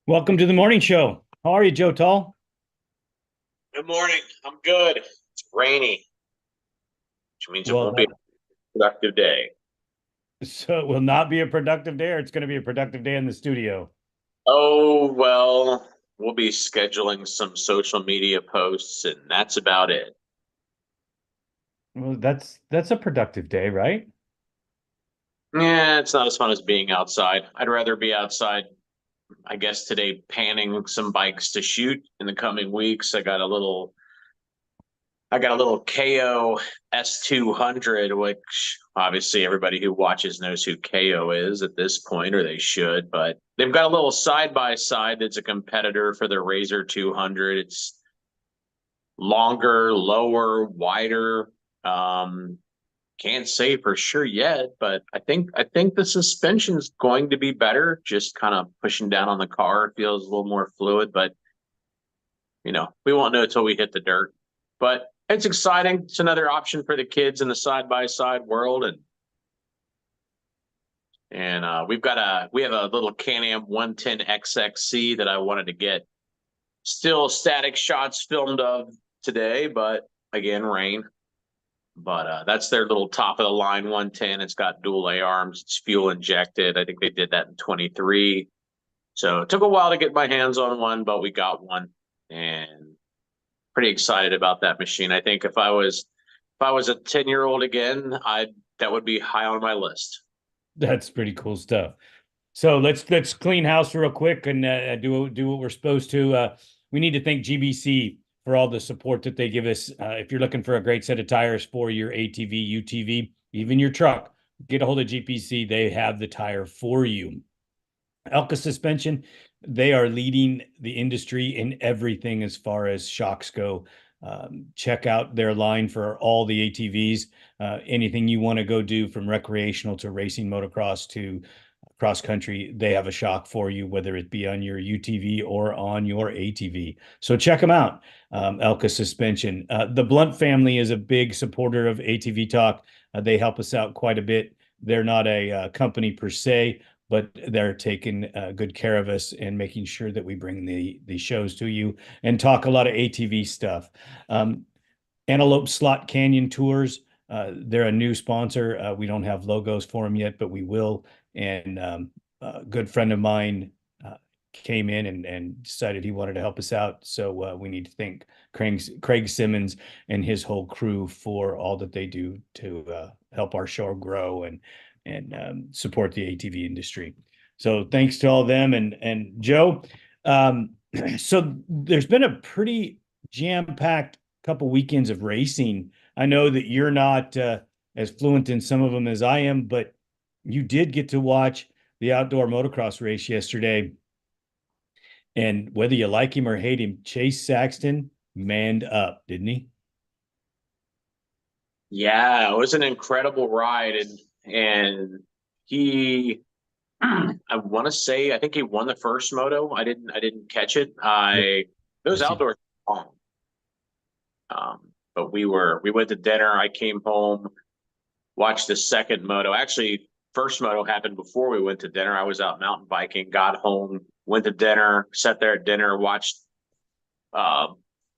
Welcome to the morning show. How are you, Joe Tolle? Good morning. I'm good. It's rainy, which means it Well, won't be a productive day. so it will not be a productive day, or it's going to be a productive day in the studio. Oh, well, we'll be scheduling some social media posts, and that's about it. Well, that's a productive day, right? Yeah, it's not as fun as being outside. I'd rather be outside, I guess, today panning some bikes to shoot in the coming weeks. I got a little KO S200, which obviously everybody who watches knows who KO is at this point, or they should. But they've got a little side by side that's a competitor for the Razor 200. It's longer, lower, wider. Um, can't say for sure yet, but I think the suspension's going to be better. Just kind of pushing down on the car feels a little more fluid, but we won't know until we hit the dirt. But it's exciting. It's another option for the kids in the side by side world, and we have a little Can-Am 110 XXC that I wanted to get still static shots filmed of today, but again, rain. But that's their little top of the line 110. It's got dual A arms. It's fuel injected. I think they did that in 23. So it took a while to get my hands on one, but we got one, and pretty excited about that machine. I think if I was a 10-year-old again, I that would be high on my list. That's pretty cool stuff. So let's clean house real quick and do what we're supposed to. We need to thank GBC for all the support that they give us. If you're looking for a great set of tires for your ATV, UTV, even your truck, get a hold of GBC. They have the tire for you. Elka Suspension, they are leading the industry in everything as far as shocks go. Check out their line for all the ATVs. Anything you want to go do from recreational to racing motocross to cross country, they have a shock for you, whether it be on your UTV or on your ATV. So check them out. Elka Suspension. The Blunt family is a big supporter of ATV Talk. They help us out quite a bit. They're not a company per se, but they're taking good care of us and making sure that we bring the shows to you and talk a lot of ATV stuff. Um, Antelope Slot Canyon Tours. They're a new sponsor. We don't have logos for them yet, but we will. And a good friend of mine came in and decided he wanted to help us out. So we need to thank Craig Simmons and his whole crew for all that they do to help our show grow and support the ATV industry. So thanks to all of them and Joe. Um, so there's been a pretty jam-packed couple weekends of racing. I know that you're not as fluent in some of them as I am, but you did get to watch the outdoor motocross race yesterday. And whether you like him or hate him, Chase Saxton manned up, didn't he? Yeah, it was an incredible ride, and he I want to say I think he won the first moto. I didn't catch it. It was Yes, he outdoor long. But we went to dinner. I came home, watched the second moto. Actually, first moto happened before we went to dinner. I was out mountain biking, got home, went to dinner, sat there at dinner, watched uh,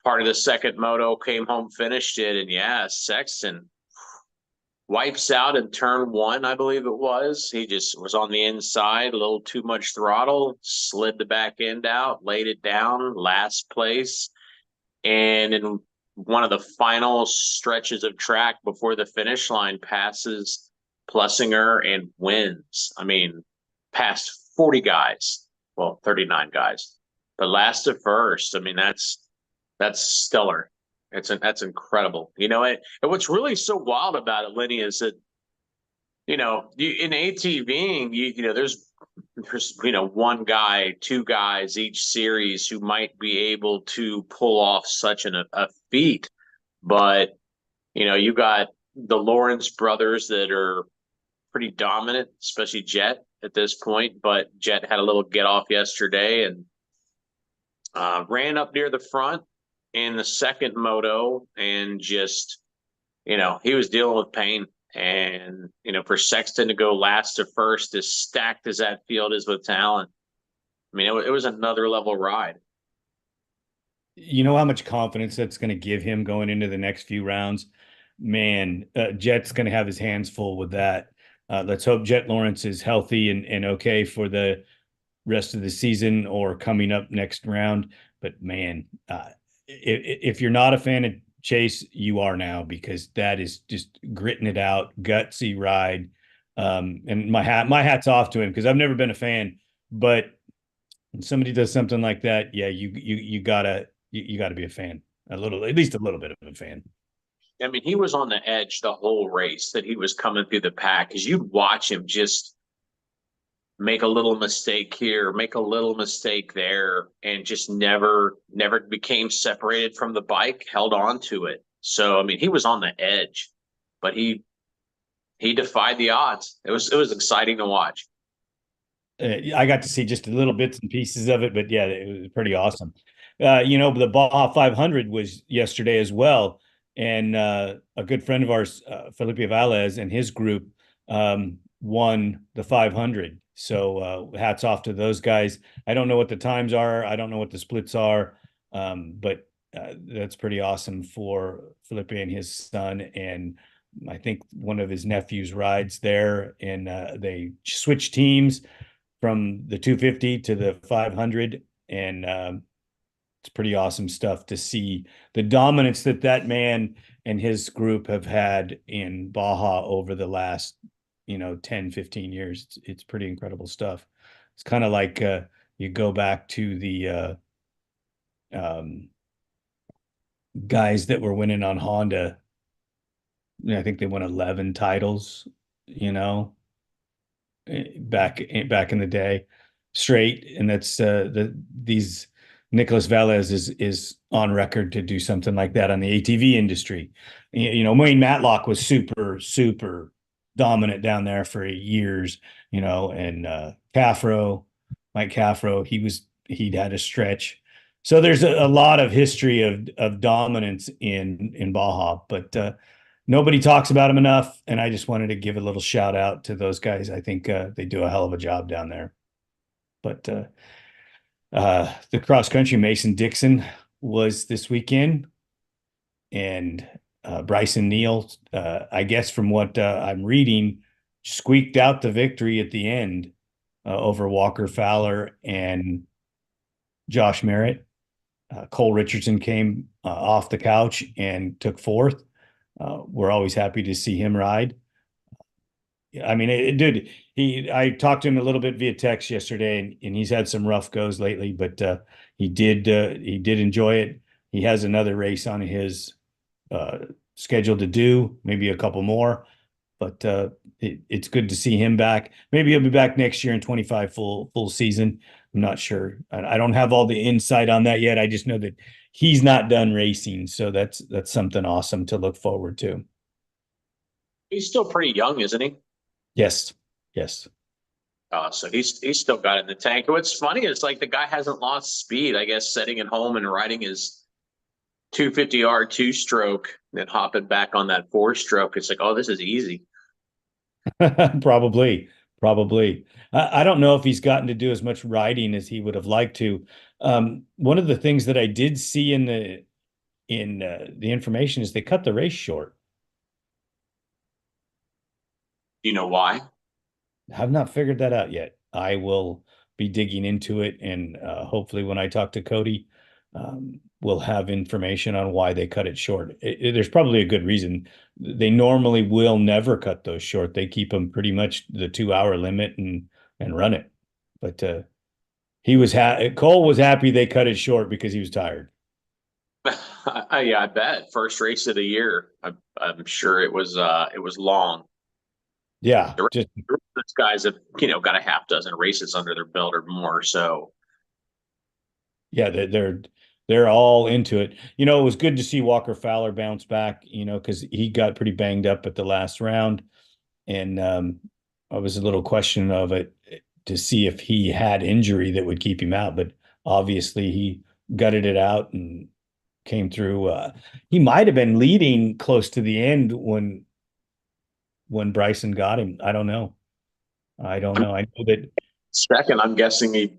part of the second moto, came home, finished it, and yeah, Sexton wipes out in turn one, I believe it was. He just was on the inside, a little too much throttle, slid the back end out, laid it down, last place. And in one of the final stretches of track before the finish line, passes Plessinger and wins. I mean, past 40 guys, well, 39 guys, but last to first. I mean, that's stellar. That's incredible. And what's really so wild about it, Lenny, is that in ATVing, there's one guy, two guys each series who might be able to pull off such a feat, but you got the Lawrence brothers that are pretty dominant, especially Jet at this point. But Jet had a little get off yesterday and ran up near the front in the second moto and just he was dealing with pain. And, for Sexton to go last to first, as stacked as that field is with talent, I mean, it was another level ride. You know how much confidence that's going to give him going into the next few rounds? Man, Jet's going to have his hands full with that. Let's hope Jet Lawrence is healthy and okay for the rest of the season or coming up next round. But man, if you're not a fan of Chase, you are now, because that is just gritting it out, gutsy ride. And my hat's off to him, because I've never been a fan, but when somebody does something like that, yeah, you gotta be a fan, a little, at least a little bit of a fan. I mean, he was on the edge the whole race that he was coming through the pack, because you'd watch him just make a little mistake here, make a little mistake there, and just never became separated from the bike, held on to it. So I mean, he was on the edge, but he defied the odds. It was exciting to watch. I got to see just a little bits and pieces of it, but yeah, it was pretty awesome. The Baja 500 was yesterday as well, and a good friend of ours, Felipe Valles, and his group won the 500. So hats off to those guys. I don't know what the times are. I don't know what the splits are, but that's pretty awesome for Felipe and his son. And I think one of his nephews rides there, and they switch teams from the 250 to the 500, and it's pretty awesome stuff to see the dominance that man and his group have had in Baja over the last 10-15 years. It's pretty incredible stuff. It's kind of like you go back to the um, guys that were winning on Honda. I think they won 11 titles, you know, back in the day, straight. And that's these Nicholas Velez is on record to do something like that on the ATV industry. Wayne Matlock was super dominant down there for years, and Mike Caffro, he'd had a stretch. So there's a lot of history of dominance in Baja, but nobody talks about them enough, and I just wanted to give a little shout out to those guys. I think they do a hell of a job down there. But the cross country Mason Dixon was this weekend, and Bryson Neal, I guess from what I'm reading, squeaked out the victory at the end over Walker Fowler and Josh Merritt. Cole Richardson came off the couch and took fourth. We're always happy to see him ride. I mean, dude, I talked to him a little bit via text yesterday, and he's had some rough goes lately, but he did enjoy it. He has another race on his schedule to do, maybe a couple more, but it's good to see him back. Maybe he'll be back next year in 25 full season. I'm not sure. I don't have all the insight on that yet. I just know that he's not done racing, so that's something awesome to look forward to. He's still pretty young, isn't he? Yes. Yes. So he's still got it in the tank. What's funny is, like, the guy hasn't lost speed, I guess, setting at home and riding his 250R two-stroke, then hopping back on that four-stroke. It's like, oh, this is easy. Probably. I don't know if he's gotten to do as much riding as he would have liked to. One of the things that I did see in the information is they cut the race short. Do you know why? Have not figured that out yet. I will be digging into it, and hopefully when I talk to Cody, we'll have information on why they cut it short. There's probably a good reason. They normally will never cut those short. They keep them pretty much the 2 hour limit and run it. But Cole was happy they cut it short because he was tired. Yeah, I bet. First race of the year. I'm sure it was long. Yeah, These guys have got a half dozen races under their belt or more. So yeah, they're all into it. It was good to see Walker Fowler bounce back, because he got pretty banged up at the last round. And I was a little question of it to see if he had injury that would keep him out, but obviously he gutted it out and came through. He might have been leading close to the end when Bryson got him. I don't know. I know that second, I'm guessing he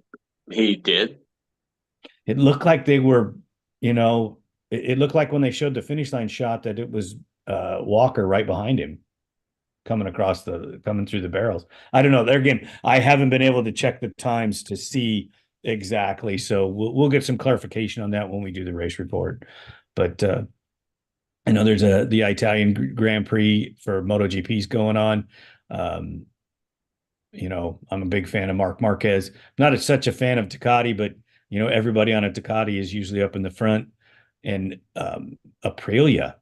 He did. It looked like they were, you know, it looked like when they showed the finish line shot that it was Walker right behind him coming through the barrels. I don't know. There again, I haven't been able to check the times to see exactly. So we'll get some clarification on that when we do the race report. But I know there's the Italian Grand Prix for MotoGP's going on. Um, I'm a big fan of Marc Marquez. Not such a fan of Ducati, but everybody on a Ducati is usually up in the front. And Aprilia,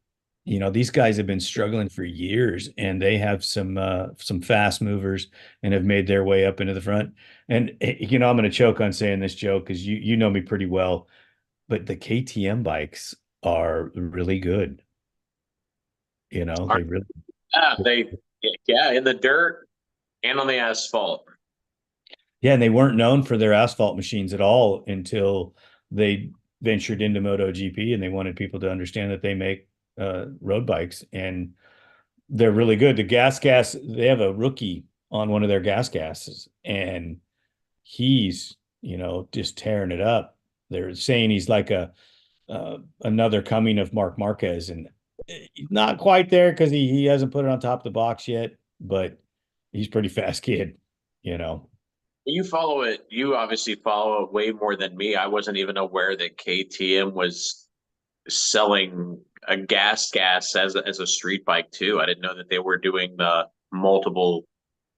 these guys have been struggling for years, and they have some fast movers and have made their way up into the front. And I'm going to choke on saying this, Joe, because you know me pretty well, but the KTM bikes are really good. They really. Yeah, yeah, in the dirt and on the asphalt. Yeah, and they weren't known for their asphalt machines at all until they ventured into MotoGP, and they wanted people to understand that they make road bikes, and they're really good. The gas, they have a rookie on one of their gases, and he's, just tearing it up. They're saying he's like another coming of Marc Marquez, and he's not quite there because he hasn't put it on top of the box yet, but he's pretty fast kid, you know. You follow it. You obviously follow it way more than me. I wasn't even aware that KTM was selling a gas as a street bike too. I didn't know that they were doing the multiple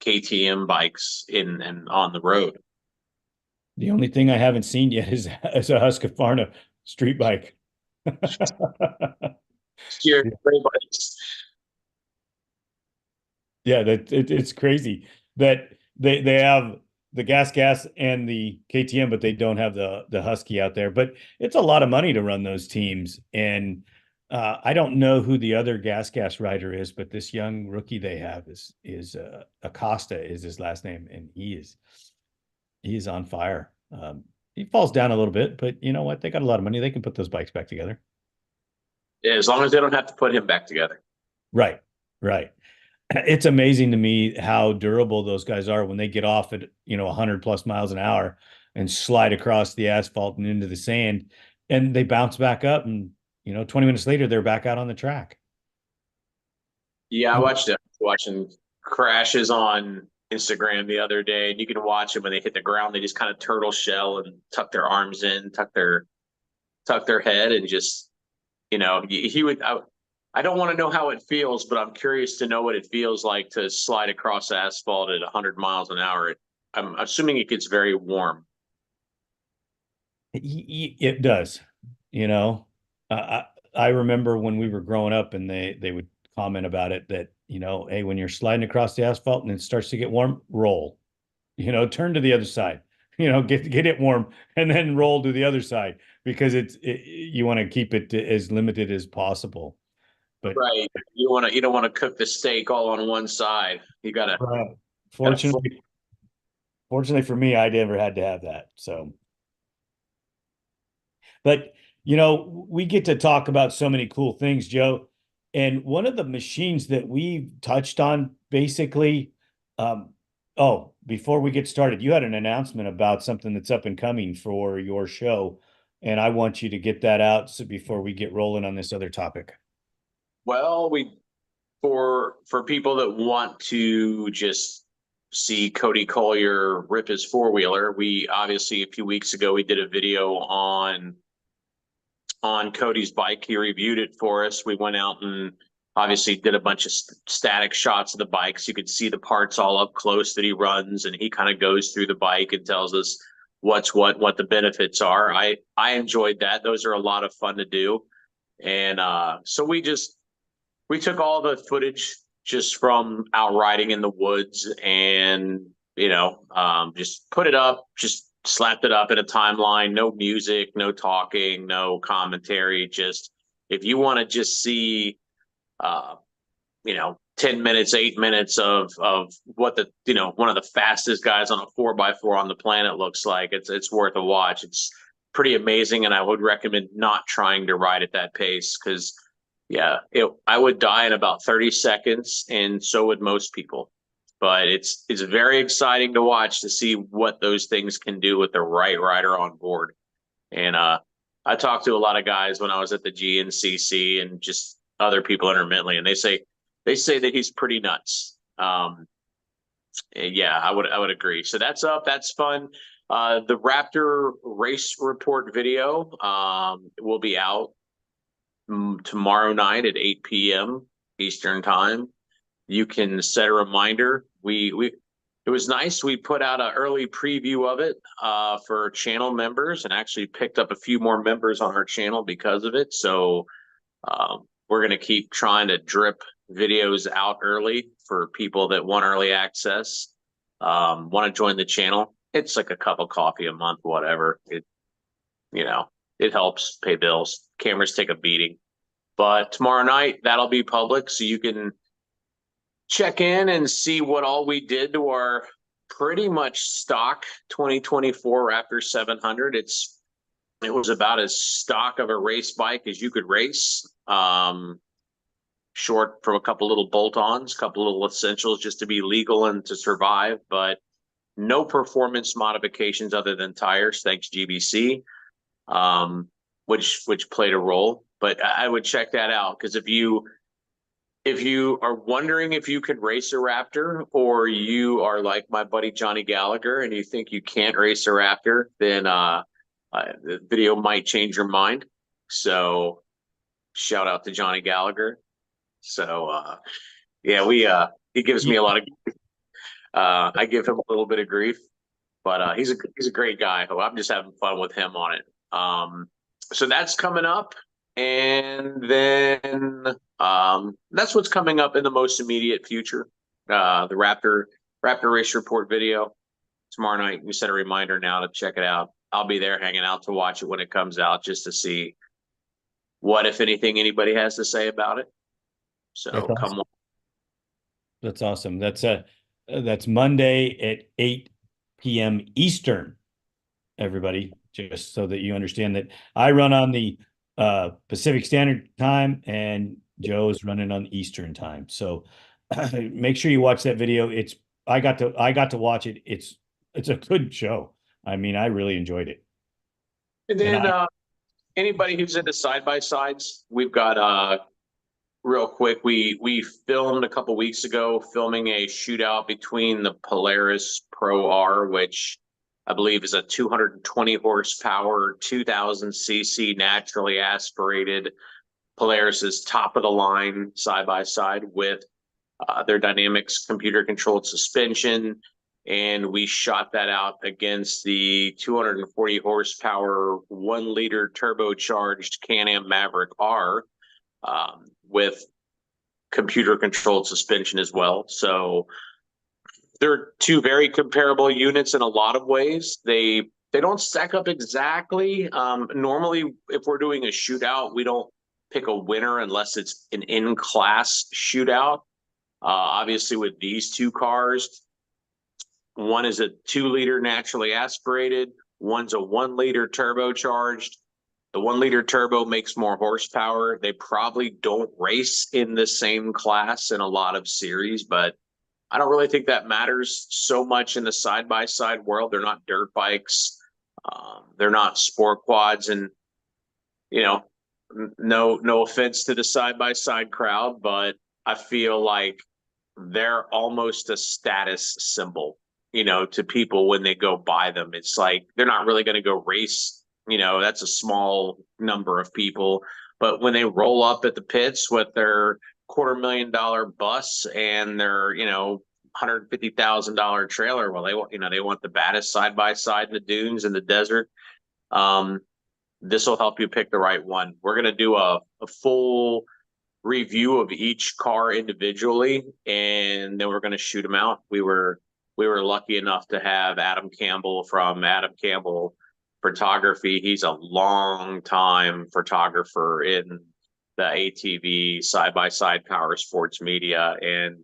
KTM bikes in and on the road. The only thing I haven't seen yet is a Husqvarna street bike. Steer great bikes. Yeah, it's crazy that they have the gas and the KTM, but they don't have the Husky out there. But it's a lot of money to run those teams, and I don't know who the other gas rider is, but this young rookie they have is Acosta is his last name, and he is on fire. He falls down a little bit, but you know what? They got a lot of money. They can put those bikes back together. Yeah, as long as they don't have to put him back together. Right, right. It's amazing to me how durable those guys are when they get off at 100 plus miles an hour and slide across the asphalt and into the sand, and they bounce back up, and 20 minutes later they're back out on the track. Yeah, I watched it. Watching crashes on Instagram the other day, and you can watch them when they hit the ground. They just kind of turtle shell and tuck their arms in, tuck their head, and just he would. I don't want to know how it feels, but I'm curious to know what it feels like to slide across asphalt at 100 miles an hour. I'm assuming it gets very warm. It does. you know I remember when we were growing up, and they would comment about it that hey, when you're sliding across the asphalt and it starts to get warm, roll, turn to the other side, get it warm, and then roll to the other side, because you want to keep it as limited as possible. But Right. You don't want to cook the steak all on one side. You gotta fortunately fortunately for me, I never had to have that. So, but we get to talk about so many cool things, Joe. And one of the machines that we've touched on basically, before we get started, you had an announcement about something that's up and coming for your show, and I want you to get that out before we get rolling on this other topic. Well, for people that want to just see Cody Collier rip his four-wheeler, we obviously a few weeks ago we did a video on Cody's bike. He reviewed it for us. We went out and obviously did a bunch of static shots of the bike, so you could see the parts all up close that he runs, and he kind of goes through the bike and tells us what the benefits are. I enjoyed that. Those are a lot of fun to do. And so we took all the footage just from out riding in the woods, and just put it up, just slapped it up in a timeline. No music, no talking, no commentary. Just if you want to just see, 10 minutes, 8 minutes of what one of the fastest guys on a 4x4 on the planet looks like, it's worth a watch. It's pretty amazing, and I would recommend not trying to ride at that pace, because I would die in about 30 seconds, and so would most people. but it's very exciting to watch to see what those things can do with the right rider on board. And I talked to a lot of guys when I was at the GNCC and just other people intermittently, and they say that he's pretty nuts. Yeah, I would agree. So that's up. That's fun. The Raptor race report video will be out tomorrow night at 8 p.m. Eastern time. You can set a reminder. It was nice. We put out an early preview of it for channel members, and actually picked up a few more members on our channel because of it. So we're going to keep trying to drip videos out early for people that want early access, want to join the channel. It's like a cup of coffee a month, whatever. It helps pay bills. Cameras take a beating. But tomorrow night, that'll be public, so you can check in and see what all we did to our pretty much stock 2024 Raptor 700. It was about as stock of a race bike as you could race. Short from a couple little bolt-ons, couple little essentials just to be legal and to survive, but no performance modifications other than tires, thanks GBC, which played a role. But I would check that out, because if you are wondering if you can race a Raptor, or you are like my buddy Johnny Gallagher and you think you can't race a Raptor, then the video might change your mind. So shout out to Johnny Gallagher. So yeah, he gives me a lot of I give him a little bit of grief, but he's a great guy. I'm just having fun with him on it. So that's coming up. And then that's what's coming up in the most immediate future. The Raptor race report video tomorrow night. We set a reminder now to check it out. I'll be there hanging out to watch it when it comes out, just to see what, if anything, anybody has to say about it. So That's awesome. come on. That's awesome. That's Monday at 8 p.m. Eastern, everybody, just so that you understand that I run on the Pacific Standard Time and Joe's running on Eastern Time. So make sure you watch that video. I got to watch it. It's a good show. I mean, I really enjoyed it. And then anybody who's into side-by-sides, we've got real quick, we filmed a couple weeks ago, filming a shootout between the Polaris Pro R, which I believe is a 220 horsepower, 2000 cc naturally aspirated Polaris's top of the line side by side with their Dynamics computer controlled suspension. And we shot that out against the 240 horsepower, 1 liter turbocharged Can-Am Maverick R with computer controlled suspension as well. So they're two very comparable units in a lot of ways. They don't stack up exactly. Normally, if we're doing a shootout, we don't pick a winner unless it's an in-class shootout. Obviously, with these two cars, one is a 2 liter naturally aspirated, one's a 1 liter turbocharged. The 1 liter turbo makes more horsepower. They probably don't race in the same class in a lot of series, but I don't really think that matters so much in the side-by-side world. They're not dirt bikes. They're not sport quads. And, no offense to the side-by-side crowd, but I feel like they're almost a status symbol, to people when they go buy them. It's like they're not really going to go race. That's a small number of people. But when they roll up at the pits with their $250,000 bus and their $150,000 trailer, well, they want the baddest side by side in the dunes and the desert. This will help you pick the right one. We're going to do a full review of each car individually, and then we're going to shoot them out. We were lucky enough to have Adam Campbell from Adam Campbell Photography. He's a long time photographer in the ATV side-by-side power sports media, and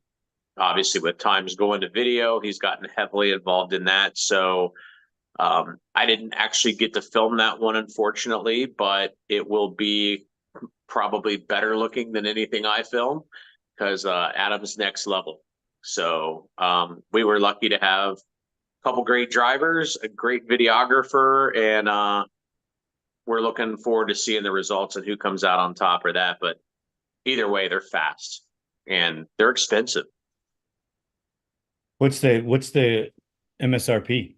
obviously with times going to video, he's gotten heavily involved in that. So I didn't actually get to film that one, unfortunately, but it will be probably better looking than anything I film, because Adam's next level. So we were lucky to have a couple great drivers, a great videographer, and we're looking forward to seeing the results and who comes out on top of that. But either way, they're fast and they're expensive. What's the MSRP?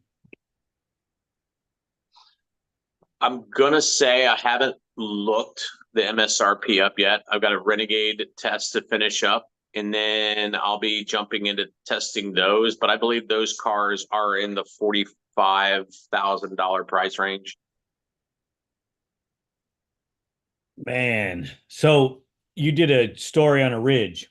I'm gonna say I haven't looked the MSRP up yet. I've got a Renegade test to finish up, and then I'll be jumping into testing those. But I believe those cars are in the $45,000 price range. Man, so you did a story on a ridge,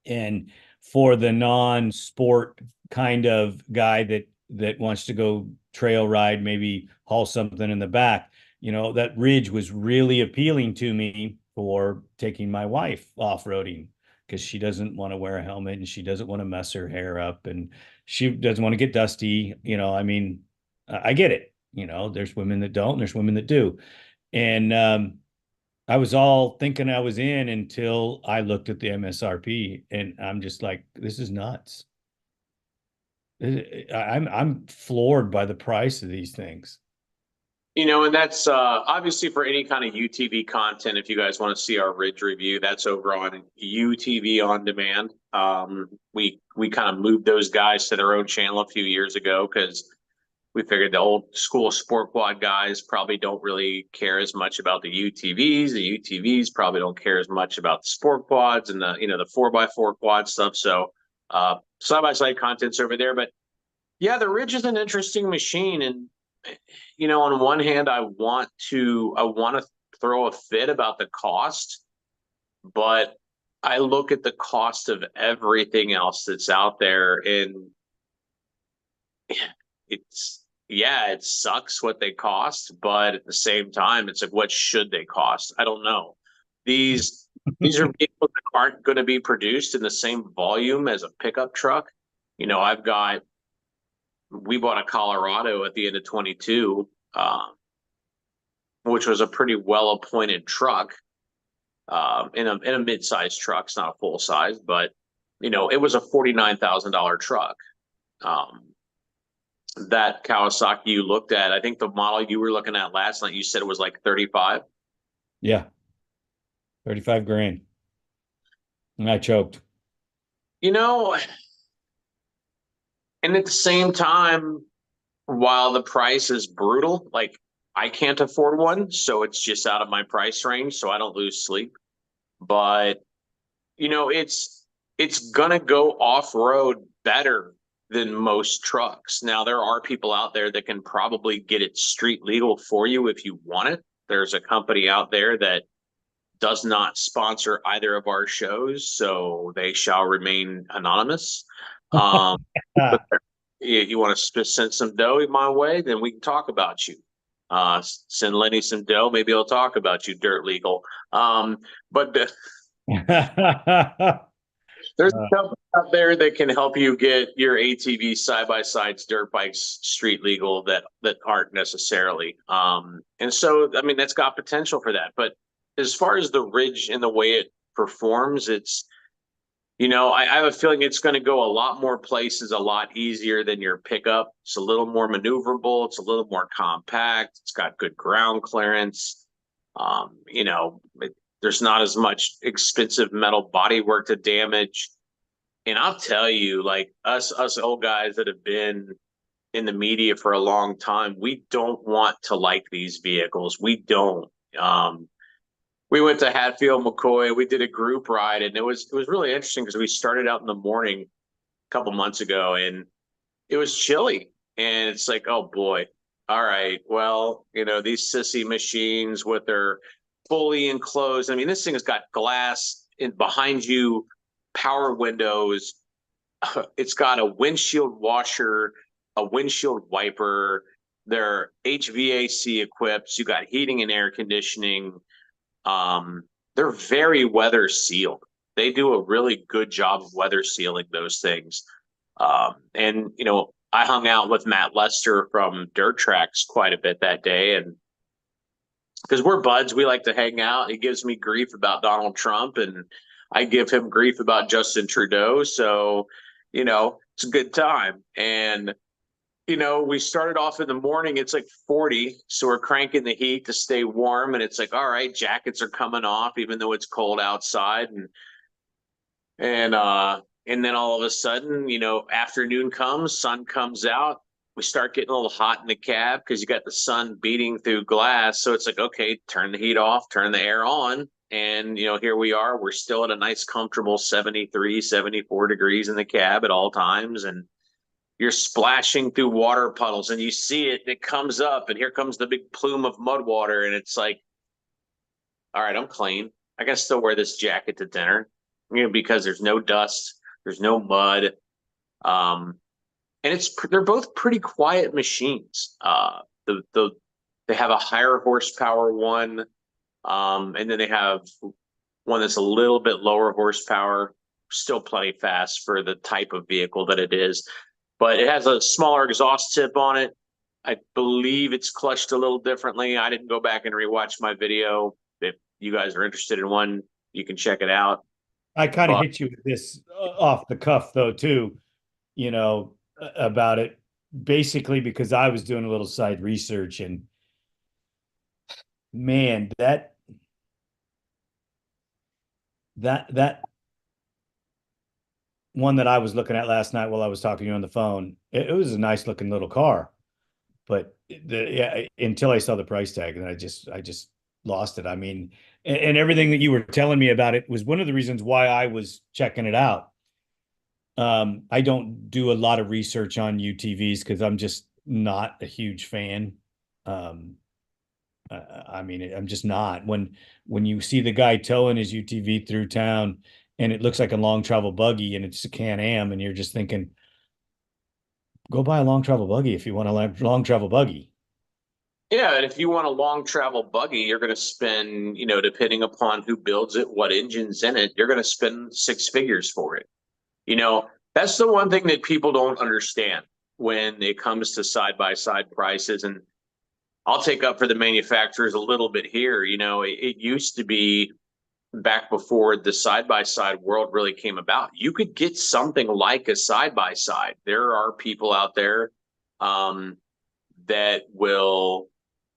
and for the non-sport kind of guy that wants to go trail ride, maybe haul something in the back, that ridge was really appealing to me for taking my wife off-roading because she doesn't want to wear a helmet and she doesn't want to mess her hair up and she doesn't want to get dusty. I mean, I get it. There's women that don't, and there's women that do. And I was all thinking I was in until I looked at the MSRP, and I'm just like, this is nuts. I'm floored by the price of these things. And that's obviously for any kind of UTV content. If you guys want to see our ridge review, that's over on UTV On Demand. We kind of moved those guys to their own channel a few years ago because we figured the old school sport quad guys probably don't really care as much about the UTVs. The UTVs probably don't care as much about the sport quads and the 4x4 quad stuff. So side by side content's over there. But yeah, the Ridge is an interesting machine. And on one hand, I want to throw a fit about the cost, but I look at the cost of everything else that's out there, and it sucks what they cost, but at the same time, it's like, what should they cost? I don't know. These are vehicles that aren't going to be produced in the same volume as a pickup truck. We bought a Colorado at the end of 22, which was a pretty well-appointed truck, in a mid-sized truck. It's not a full size, but it was a $49,000 truck. That Kawasaki you looked at, I think the model you were looking at last night, you said it was like 35. Yeah, 35 grand. And I choked. And at the same time, while the price is brutal, like I can't afford one, so it's just out of my price range, so I don't lose sleep. But it's gonna go off-road better than most trucks. Now, there are people out there that can probably get it street legal for you if you want it. There's a company out there that does not sponsor either of our shows, so they shall remain anonymous. But you want to send some dough my way, then we can talk about you. Send Lenny some dough, maybe he'll talk about you, Dirt Legal. But there's a company out there that can help you get your ATV side-by-sides, dirt bikes street legal that aren't necessarily. And so, I mean, that's got potential for that. But as far as the Ridge and the way it performs, it's, I have a feeling it's going to go a lot more places, a lot easier than your pickup. It's a little more maneuverable. It's a little more compact. It's got good ground clearance. There's not as much expensive metal bodywork to damage. And I'll tell you, like us old guys that have been in the media for a long time, we don't want to like these vehicles. We don't. We went to Hatfield, McCoy. We did a group ride, and it was really interesting because we started out in the morning a couple months ago, and it was chilly. And it's like, oh boy, all right, well, these sissy machines with their fully enclosed. I mean, this thing has got glass in behind you, power windows. It's got a windshield washer, a windshield wiper. They're HVAC equipped. You got heating and air conditioning. They're very weather sealed. They do a really good job of weather sealing those things. And I hung out with Matt Lester from Dirt Tracks quite a bit that day, and because we're buds, we like to hang out. He gives me grief about Donald Trump, and I give him grief about Justin Trudeau. So, it's a good time. And, we started off in the morning, it's like 40. So we're cranking the heat to stay warm. And it's like, all right, jackets are coming off, even though it's cold outside. And then all of a sudden, afternoon comes, sun comes out. We start getting a little hot in the cab because you got the sun beating through glass. So it's like, okay, turn the heat off, turn the air on. And, here we are. We're still at a nice, comfortable 73, 74 degrees in the cab at all times. And you're splashing through water puddles and you see it, and it comes up, and here comes the big plume of mud water. And it's like, all right, I'm clean. I can still wear this jacket to dinner, because there's no dust, there's no mud. And they're both pretty quiet machines. They have a higher horsepower one, and then they have one that's a little bit lower horsepower, still plenty fast for the type of vehicle that it is. But it has a smaller exhaust tip on it. I believe it's clutched a little differently. I didn't go back and rewatch my video. If you guys are interested in one, you can check it out. I kind of hit you with this off the cuff, though, too, about it, basically because I was doing a little side research, and man, that one that I was looking at last night while I was talking to you on the phone, it was a nice looking little car, but until I saw the price tag, and I just lost it. I mean, and everything that you were telling me about it was one of the reasons why I was checking it out. I don't do a lot of research on UTVs because I'm just not a huge fan. I mean, I'm just not. When you see the guy towing his UTV through town and it looks like a long travel buggy and it's a Can-Am, and you're just thinking, go buy a long travel buggy if you want a long travel buggy. Yeah, and if you want a long travel buggy, you're going to spend, depending upon who builds it, what engine's in it, you're going to spend six figures for it. That's the one thing that people don't understand when it comes to side-by-side prices. And I'll take up for the manufacturers a little bit here. It used to be, back before the side-by-side world really came about, you could get something like a side-by-side. There are people out there that will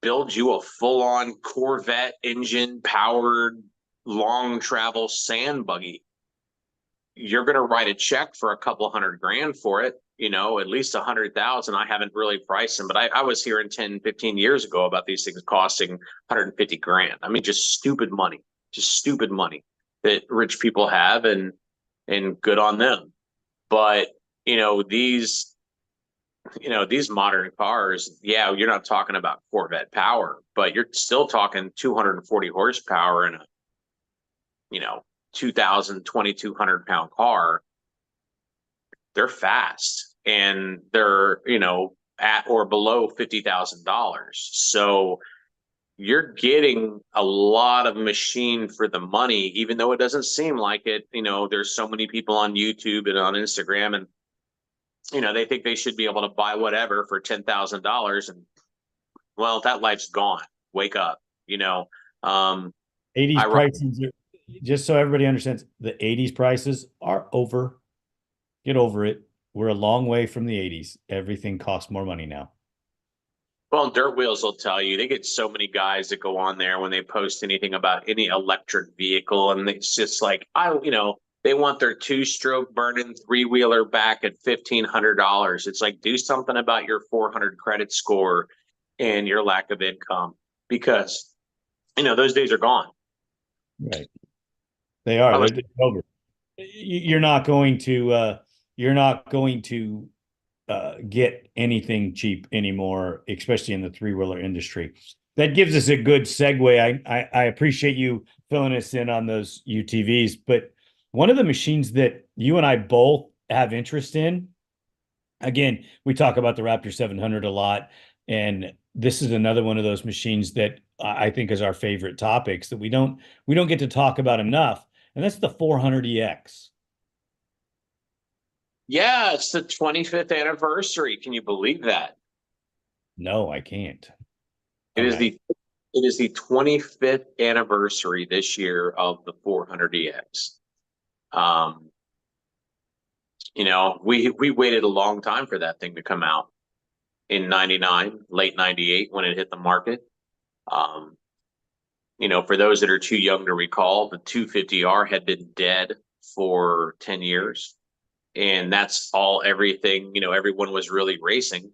build you a full-on Corvette engine powered long travel sand buggy. You're going to write a check for a couple $100,000 for it, at least 100,000. I haven't really priced them, but I was hearing 10, 15 years ago about these things costing 150,000. I mean, just stupid money that rich people have, and good on them. But, these modern cars, yeah, you're not talking about Corvette power, but you're still talking 240 horsepower in a, 2,000, 2,200 pound car. They're fast, and they're, at or below $50,000. So you're getting a lot of machine for the money, even though it doesn't seem like it. There's so many people on YouTube and on Instagram, and they think they should be able to buy whatever for $10,000, and well, that life's gone. Wake up. 80s prices are, just so everybody understands, the 80s prices are over. Get over it. We're a long way from the 80s. Everything costs more money now. Well, Dirt Wheels will tell you, they get so many guys that go on there when they post anything about any electric vehicle, and it's just like, they want their two-stroke burning three-wheeler back at $1,500. It's like, do something about your 400 credit score and your lack of income, because those days are gone. Right. They are. They're over. You're not going to get anything cheap anymore, especially in the three-wheeler industry. That gives us a good segue. I appreciate you filling us in on those UTVs, but one of the machines that you and I both have interest in, again, we talk about the Raptor 700 a lot, and this is another one of those machines that I think is our favorite topics that we don't get to talk about enough, and that's the 400EX. Yeah, it's the 25th anniversary. Can you believe that? No, I can't. It is the 25th anniversary this year of the 400EX. Um, we waited a long time for that thing to come out in 99, late 98 when it hit the market. Um, for those that are too young to recall, the 250R had been dead for 10 years. And that's all everything, everyone was really racing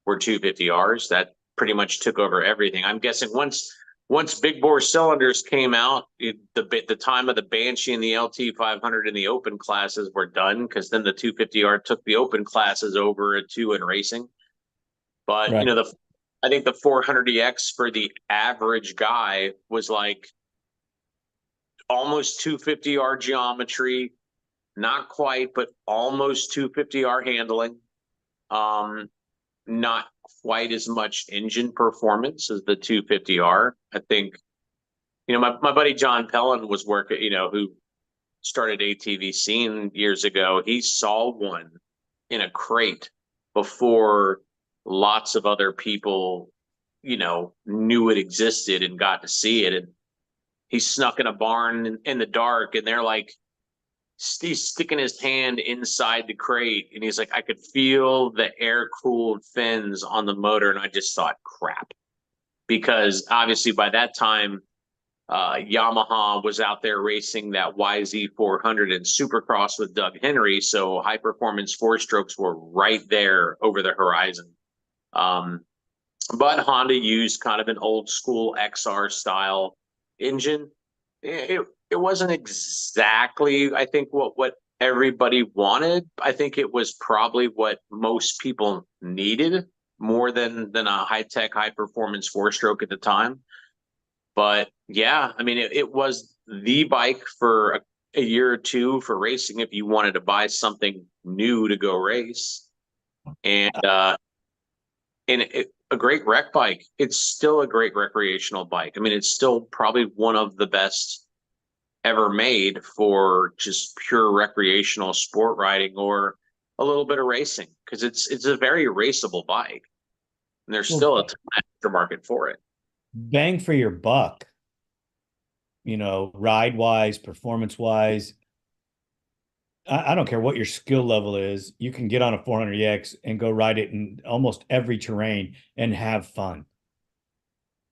were 250Rs. That pretty much took over everything. I'm guessing once big bore cylinders came out, the time of the Banshee and the LT 500 in the open classes were done, because then the 250R took the open classes over to in racing. But Right. I think the 400EX for the average guy was like almost 250R geometry, not quite, but almost 250R handling. Not quite as much engine performance as the 250R. I think, my buddy John Pellin was working, who started ATV scene years ago. He saw one in a crate before lots of other people, knew it existed and got to see it. And he snuck in a barn in the dark, and they're like, he's sticking his hand inside the crate, and he's like, I could feel the air cooled fins on the motor. And I just thought, crap, because obviously by that time, Yamaha was out there racing that YZ400 and Supercross with Doug Henry. So high performance four strokes were right there over the horizon. But Honda used kind of an old school XR style engine. It wasn't exactly, I think, what everybody wanted. I think it was probably what most people needed more than a high tech, high performance four stroke at the time. But yeah, I mean, it was the bike for a year or two for racing if you wanted to buy something new to go race. And a great rec bike. It's still a great recreational bike. I mean, it's still probably one of the best ever made for just pure recreational sport riding or a little bit of racing, because it's a very raceable bike, and there's Well, still a ton of aftermarket for it. bang for your buck, ride wise, performance wise. I don't care what your skill level is. You can get on a 400X and go ride it in almost every terrain and have fun.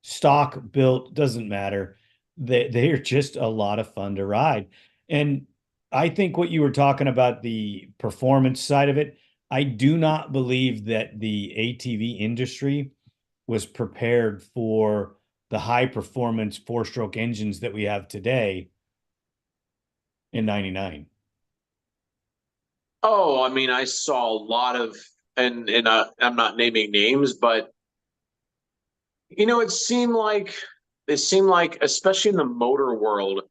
Stock built doesn't matter. They're just a lot of fun to ride. And I think what you were talking about, the performance side of it, I do not believe that the ATV industry was prepared for the high performance four stroke engines that we have today in 99. Oh, I mean, I saw a lot of, and I'm not naming names, but it seemed like, especially in the motor world,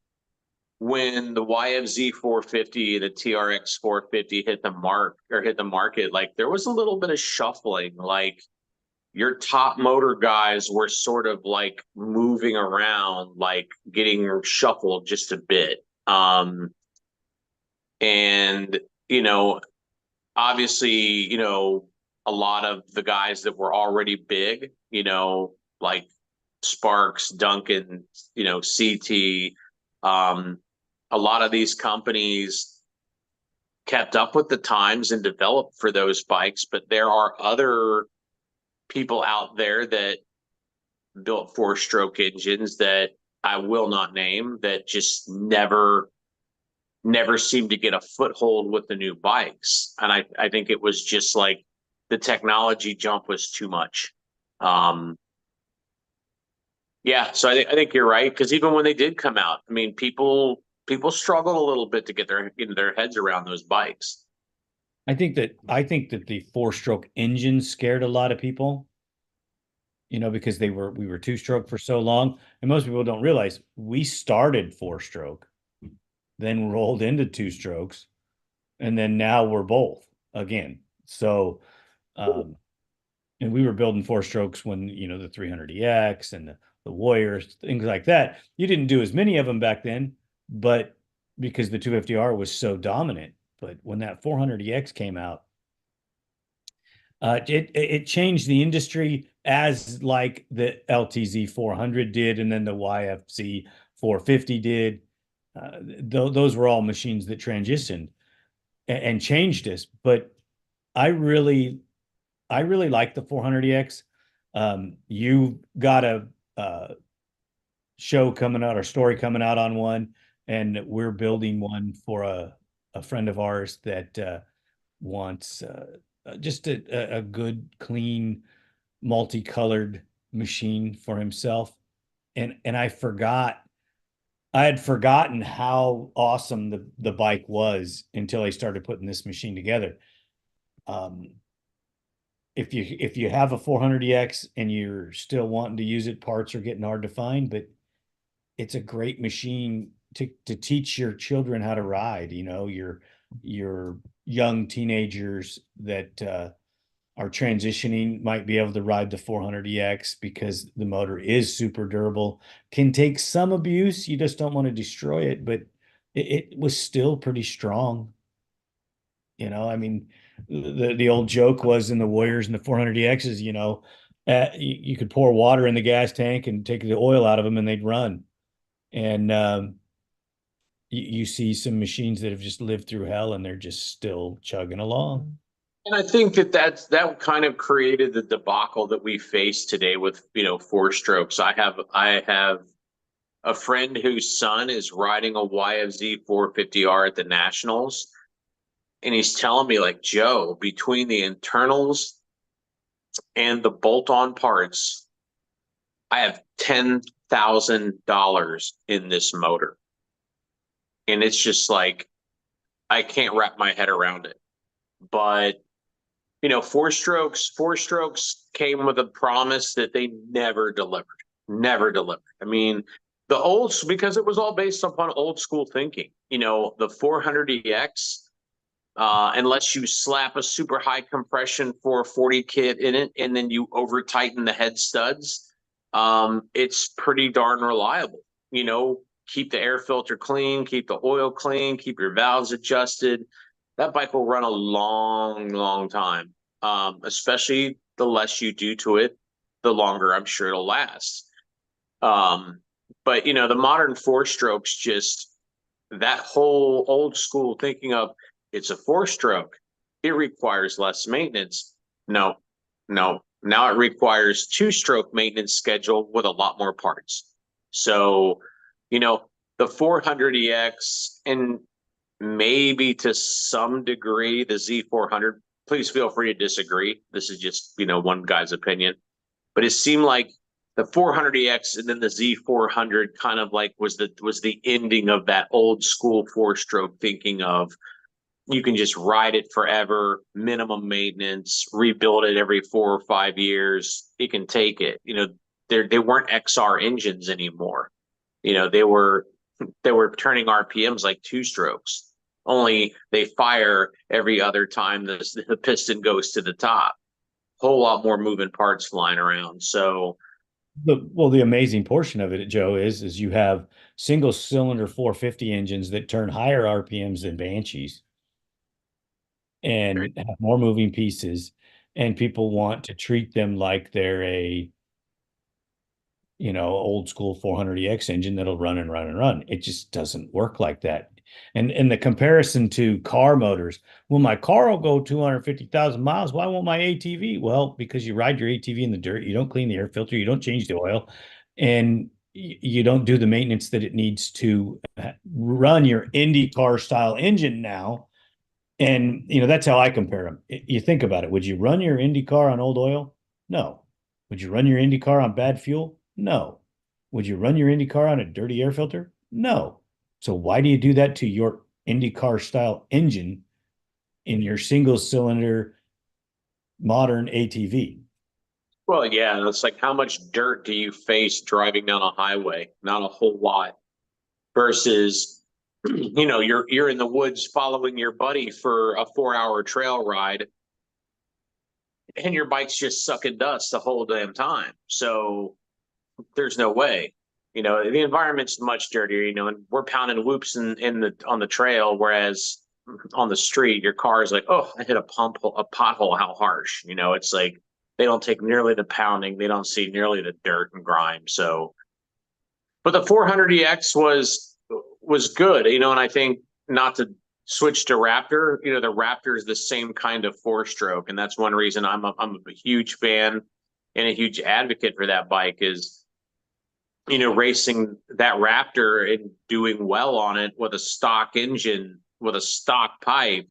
when the YFZ 450, the TRX 450 hit the market, like there was a little bit of shuffling. Like your top motor guys were sort of like moving around, like getting shuffled just a bit. And obviously, a lot of the guys that were already big, like Sparks, Duncan, CT, um, a lot of these companies kept up with the times and developed for those bikes. But there are other people out there that built four stroke engines that I will not name, that just never seemed to get a foothold with the new bikes. And I think it was just like the technology jump was too much. Um, yeah, so I think you're right, because even when they did come out, I mean, people struggled a little bit to get their heads around those bikes. I think that the four stroke engine scared a lot of people, because we were two stroke for so long. And most people don't realize we started four stroke, then rolled into two strokes, and then now we're both again. So, um, and we were building four strokes when, the 300EX and the Warriors, things like that. You didn't do as many of them back then, but because the 250R was so dominant. But when that 400EX came out, it changed the industry, as like the LTZ 400 did, and then the YFC 450 did. those were all machines that transitioned and changed us. But I really, I really like the 400EX. You got a show coming out or story coming out on one, and we're building one for a friend of ours that wants just a good, clean, multicolored machine for himself. And I had forgotten how awesome the bike was until I started putting this machine together. Um, if you have a 400EX and you're still wanting to use it, parts are getting hard to find, but it's a great machine to teach your children how to ride, your young teenagers that are transitioning might be able to ride the 400EX because the motor is super durable, can take some abuse. You just don't want to destroy it, but it was still pretty strong. I mean, the old joke was in the Warriors and the 400EXs, you could pour water in the gas tank and take the oil out of them and they'd run. And you see some machines that have just lived through hell and they're just still chugging along. And I think that kind of created the debacle that we face today with, four strokes. I have a friend whose son is riding a YFZ 450R at the Nationals. And he's telling me, like, Joe, between the internals and the bolt-on parts, I have $10,000 in this motor. And it's just like, I can't wrap my head around it. But, four strokes came with a promise that they never delivered. Never delivered. I mean, because it was all based upon old school thinking. The 400EX, unless you slap a super high compression 440 kit in it and then you over tighten the head studs, it's pretty darn reliable. Keep the air filter clean, keep the oil clean, keep your valves adjusted. That bike will run a long, long time. Especially the less you do to it, the longer I'm sure it'll last. But the modern four strokes, just that whole old school thinking of it's a four stroke, it requires less maintenance. No. Now it requires two stroke maintenance schedule with a lot more parts. So, the 400EX and maybe to some degree the Z400, please feel free to disagree. This is just, one guy's opinion. But it seemed like the 400EX and then the Z400 kind of like was the ending of that old school four stroke thinking of you can just ride it forever, minimum maintenance, rebuild it every 4 or 5 years. It can take it. They weren't XR engines anymore. They were turning RPMs like two strokes. Only they fire every other time the piston goes to the top. Whole lot more moving parts flying around. So the amazing portion of it, Joe, is you have single cylinder 450 engines that turn higher RPMs than Banshees and have more moving pieces, and people want to treat them like they're a old school 400EX engine that'll run and run and run. It just doesn't work like that. And the comparison to car motors, well, my car will go 250,000 miles. Why won't my ATV? Well, because you ride your ATV in the dirt, you don't clean the air filter, you don't change the oil, and you don't do the maintenance that it needs to run your Indy car style engine now. And that's how I compare them. You think about it. Would you run your Indy car on old oil? No. Would you run your Indy car on bad fuel? No. Would you run your Indy car on a dirty air filter? No. So why do you do that to your Indy car style engine in your single cylinder modern ATV? Well, yeah, it's like how much dirt do you face driving down a highway? Not a whole lot. Versus, you're in the woods following your buddy for a 4-hour trail ride, and your bike's just sucking dust the whole damn time. So there's no way. The environment's much dirtier, and we're pounding whoops on the trail, whereas on the street, your car is like, oh, I hit a pothole, how harsh. It's like they don't take nearly the pounding, they don't see nearly the dirt and grime. So, but the 400EX was good, and I think, not to switch to Raptor, the Raptor is the same kind of four-stroke, and that's one reason I'm a huge fan and a huge advocate for that bike is, racing that Raptor and doing well on it with a stock engine, with a stock pipe.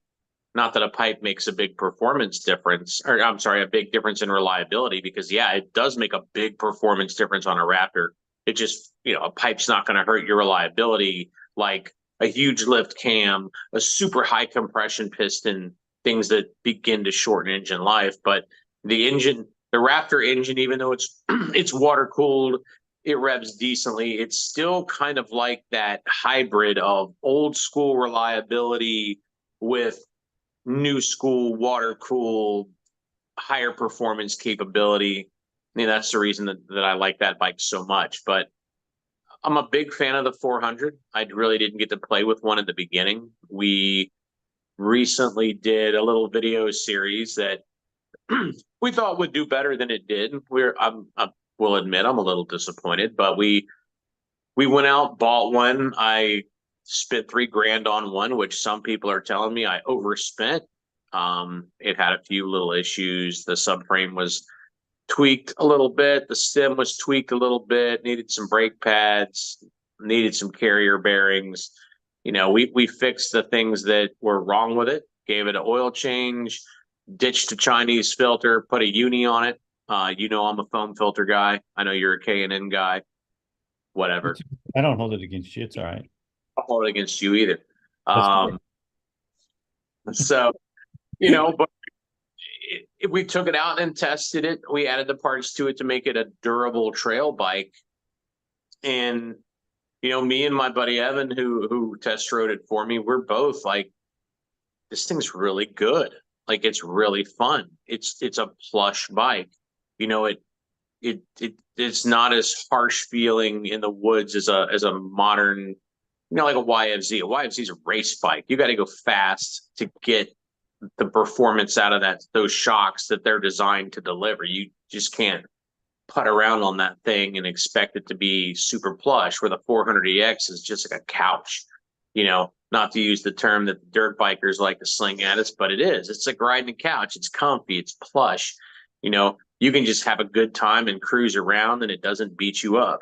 Not that a pipe makes a big performance difference, or I'm sorry, a big difference in reliability, because yeah, it does make a big performance difference on a Raptor. It just, a pipe's not going to hurt your reliability like a huge lift cam, a super high compression piston, things that begin to shorten engine life. But the Raptor engine, even though it's it's water cooled, it revs decently. It's still kind of like that hybrid of old school reliability with new school water cooled, higher performance capability. That's the reason that I like that bike so much. But I'm a big fan of the 400. I really didn't get to play with one at the beginning. We recently did a little video series that we thought would do better than it did. I will admit I'm a little disappointed, but we went out, bought one. I spent $3,000 on one, which some people are telling me I overspent. It had a few little issues. The subframe was tweaked a little bit. The stem was tweaked a little bit, needed some brake pads, needed some carrier bearings. We fixed the things that were wrong with it, gave it an oil change, ditched a Chinese filter, put a uni on it. I'm a foam filter guy. I know you're a K&N guy. Whatever. I don't hold it against you. It's all right. I'll hold it against you either. So, but we took it out and tested it. We added the parts to it to make it a durable trail bike. And, me and my buddy Evan, who test rode it for me, we're both like, this thing's really good. Like, it's really fun. It's a plush bike. It's not as harsh feeling in the woods as a modern, like a YFZ. A YFZ is a race bike. You got to go fast to get the performance out of those shocks that they're designed to deliver. You just can't putt around on that thing and expect it to be super plush, where the 400EX is just like a couch. Not to use the term that the dirt bikers like to sling at us, but it is. It's like riding a couch. It's comfy. It's plush. You can just have a good time and cruise around, and it doesn't beat you up.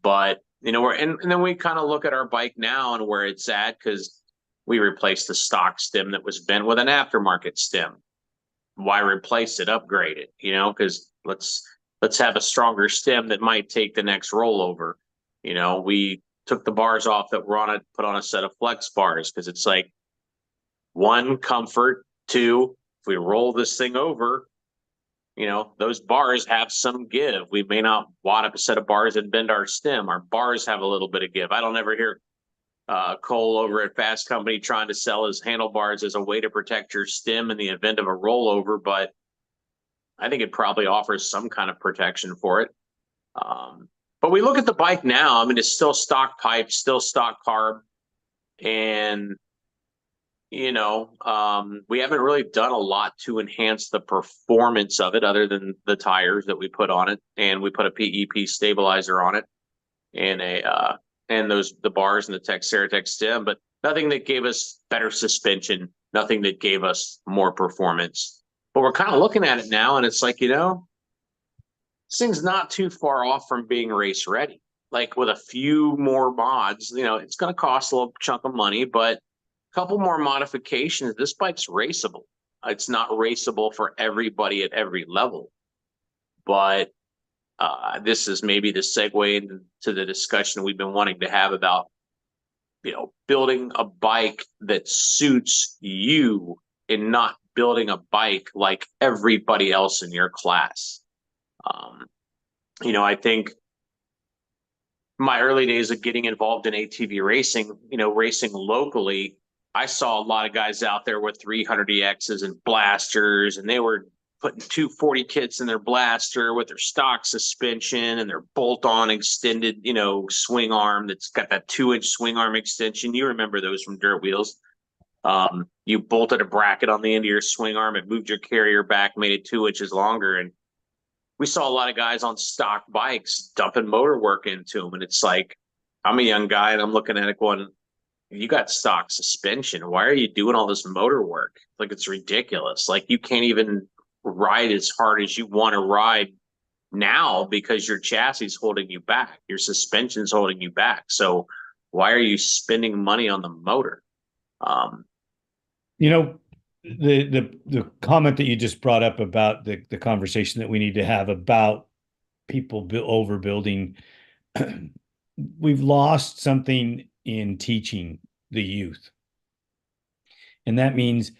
But, and then we kind of look at our bike now and where it's at, because we replaced the stock stem that was bent with an aftermarket stem. Why replace it? Upgrade it, because let's have a stronger stem that might take the next rollover. We took the bars off that were on it, put on a set of flex bars, because it's like, one, comfort, two, if we roll this thing over, those bars have some give. We may not wad up a set of bars and bend our stem. Our bars have a little bit of give. I don't ever hear Cole over at Fast Company trying to sell his handlebars as a way to protect your stem in the event of a rollover, but I think it probably offers some kind of protection for it. But we look at the bike now. I mean, it's still stock pipe, still stock carb, and we haven't really done a lot to enhance the performance of it, other than the tires that we put on it, and we put a PEP stabilizer on it, and the bars and the Texeratec stem, but nothing that gave us better suspension, nothing that gave us more performance. But we're kind of looking at it now, and it's like, this thing's not too far off from being race ready. Like, with a few more mods, it's going to cost a little chunk of money, but couple more modifications, this bike's raceable. It's not raceable for everybody at every level, but this is maybe the segue into the discussion we've been wanting to have about, building a bike that suits you and not building a bike like everybody else in your class. I think my early days of getting involved in ATV racing, racing locally, I saw a lot of guys out there with 300EXs and blasters, and they were putting 240 kits in their blaster with their stock suspension and their bolt-on extended, swing arm that's got that 2-inch swing arm extension. You remember those from dirt wheels. You bolted a bracket on the end of your swing arm, it moved your carrier back, made it 2 inches longer. And we saw a lot of guys on stock bikes dumping motor work into them. And it's like, I'm a young guy and I'm looking at it going, you got stock suspension. Why are you doing all this motor work? Like, it's ridiculous. Like, you can't even ride as hard as you want to ride now because your chassis is holding you back. Your suspension's holding you back. So why are you spending money on the motor? Um, You know, the comment that you just brought up about the conversation that we need to have about people overbuilding, we've lost something in teaching the youth. And that means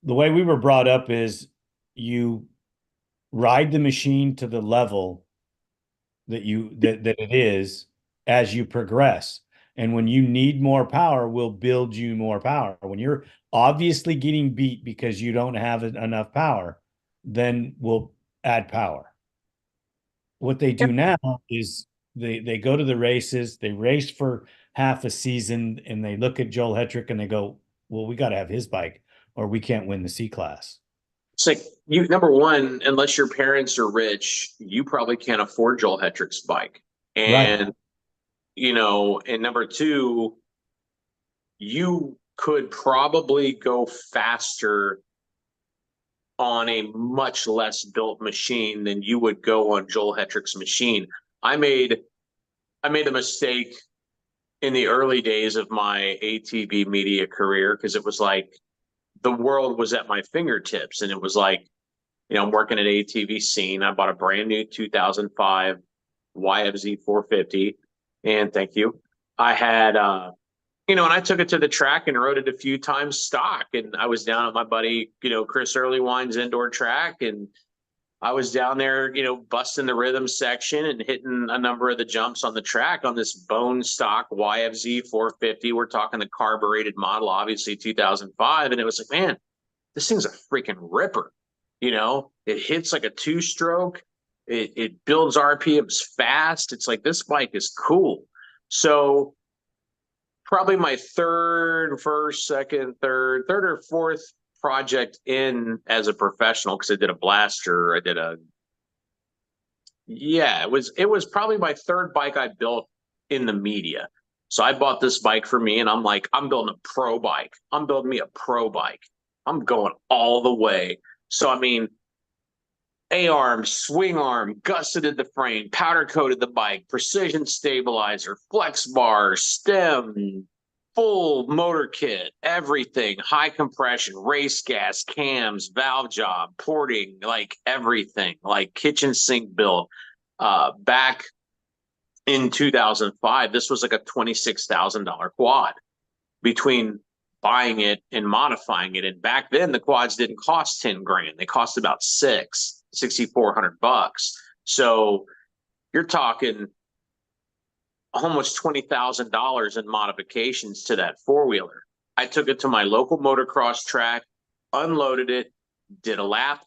the way we were brought up is you ride the machine to the level that it is as you progress. And when you need more power, we'll build you more power. When you're obviously getting beat because you don't have enough power, then we'll add power. What they do now is they go to the races, they race for half a season, and they look at Joel Hetrick and they go, well, we got to have his bike or we can't win the C class. it's like, you, number one, unless your parents are rich, you probably can't afford Joel Hetrick's bike. Right. And, and number two, you could probably go faster on a much less built machine than you would go on Joel Hetrick's machine. I made I made a mistake in the early days of my ATV media career because it was like the world was at my fingertips, and it was like, I'm working at ATV Scene. I bought a brand new 2005 YFZ 450, and thank you. I had and I took it to the track and rode it a few times stock. And I was down at my buddy, Chris Earlywine's indoor track. And I was down there, busting the rhythm section and hitting a number of the jumps on the track on this bone stock YFZ 450. We're talking the carbureted model, obviously 2005. And it was like, man, this thing's a freaking ripper. It hits like a two-stroke. It builds RPMs fast. It's like, this bike is cool. So probably my third or fourth project in as a professional, because I did a blaster. It was probably my third bike I built in the media. So I bought this bike for me, and I'm like, I'm building a pro bike. I'm building me a pro bike. I'm going all the way. So, I mean, A-arm, swing arm, gusseted the frame, powder coated the bike, precision stabilizer, flex bar, stem, full motor kit, everything, high compression, race gas, cams, valve job, porting, like everything, like kitchen sink build. Back in 2005, this was like a $26,000 quad between buying it and modifying it. And back then the quads didn't cost 10 grand. They cost about $6,400. So you're talking almost $20,000 in modifications to that four-wheeler. I took it to my local motocross track, unloaded it, did a lap,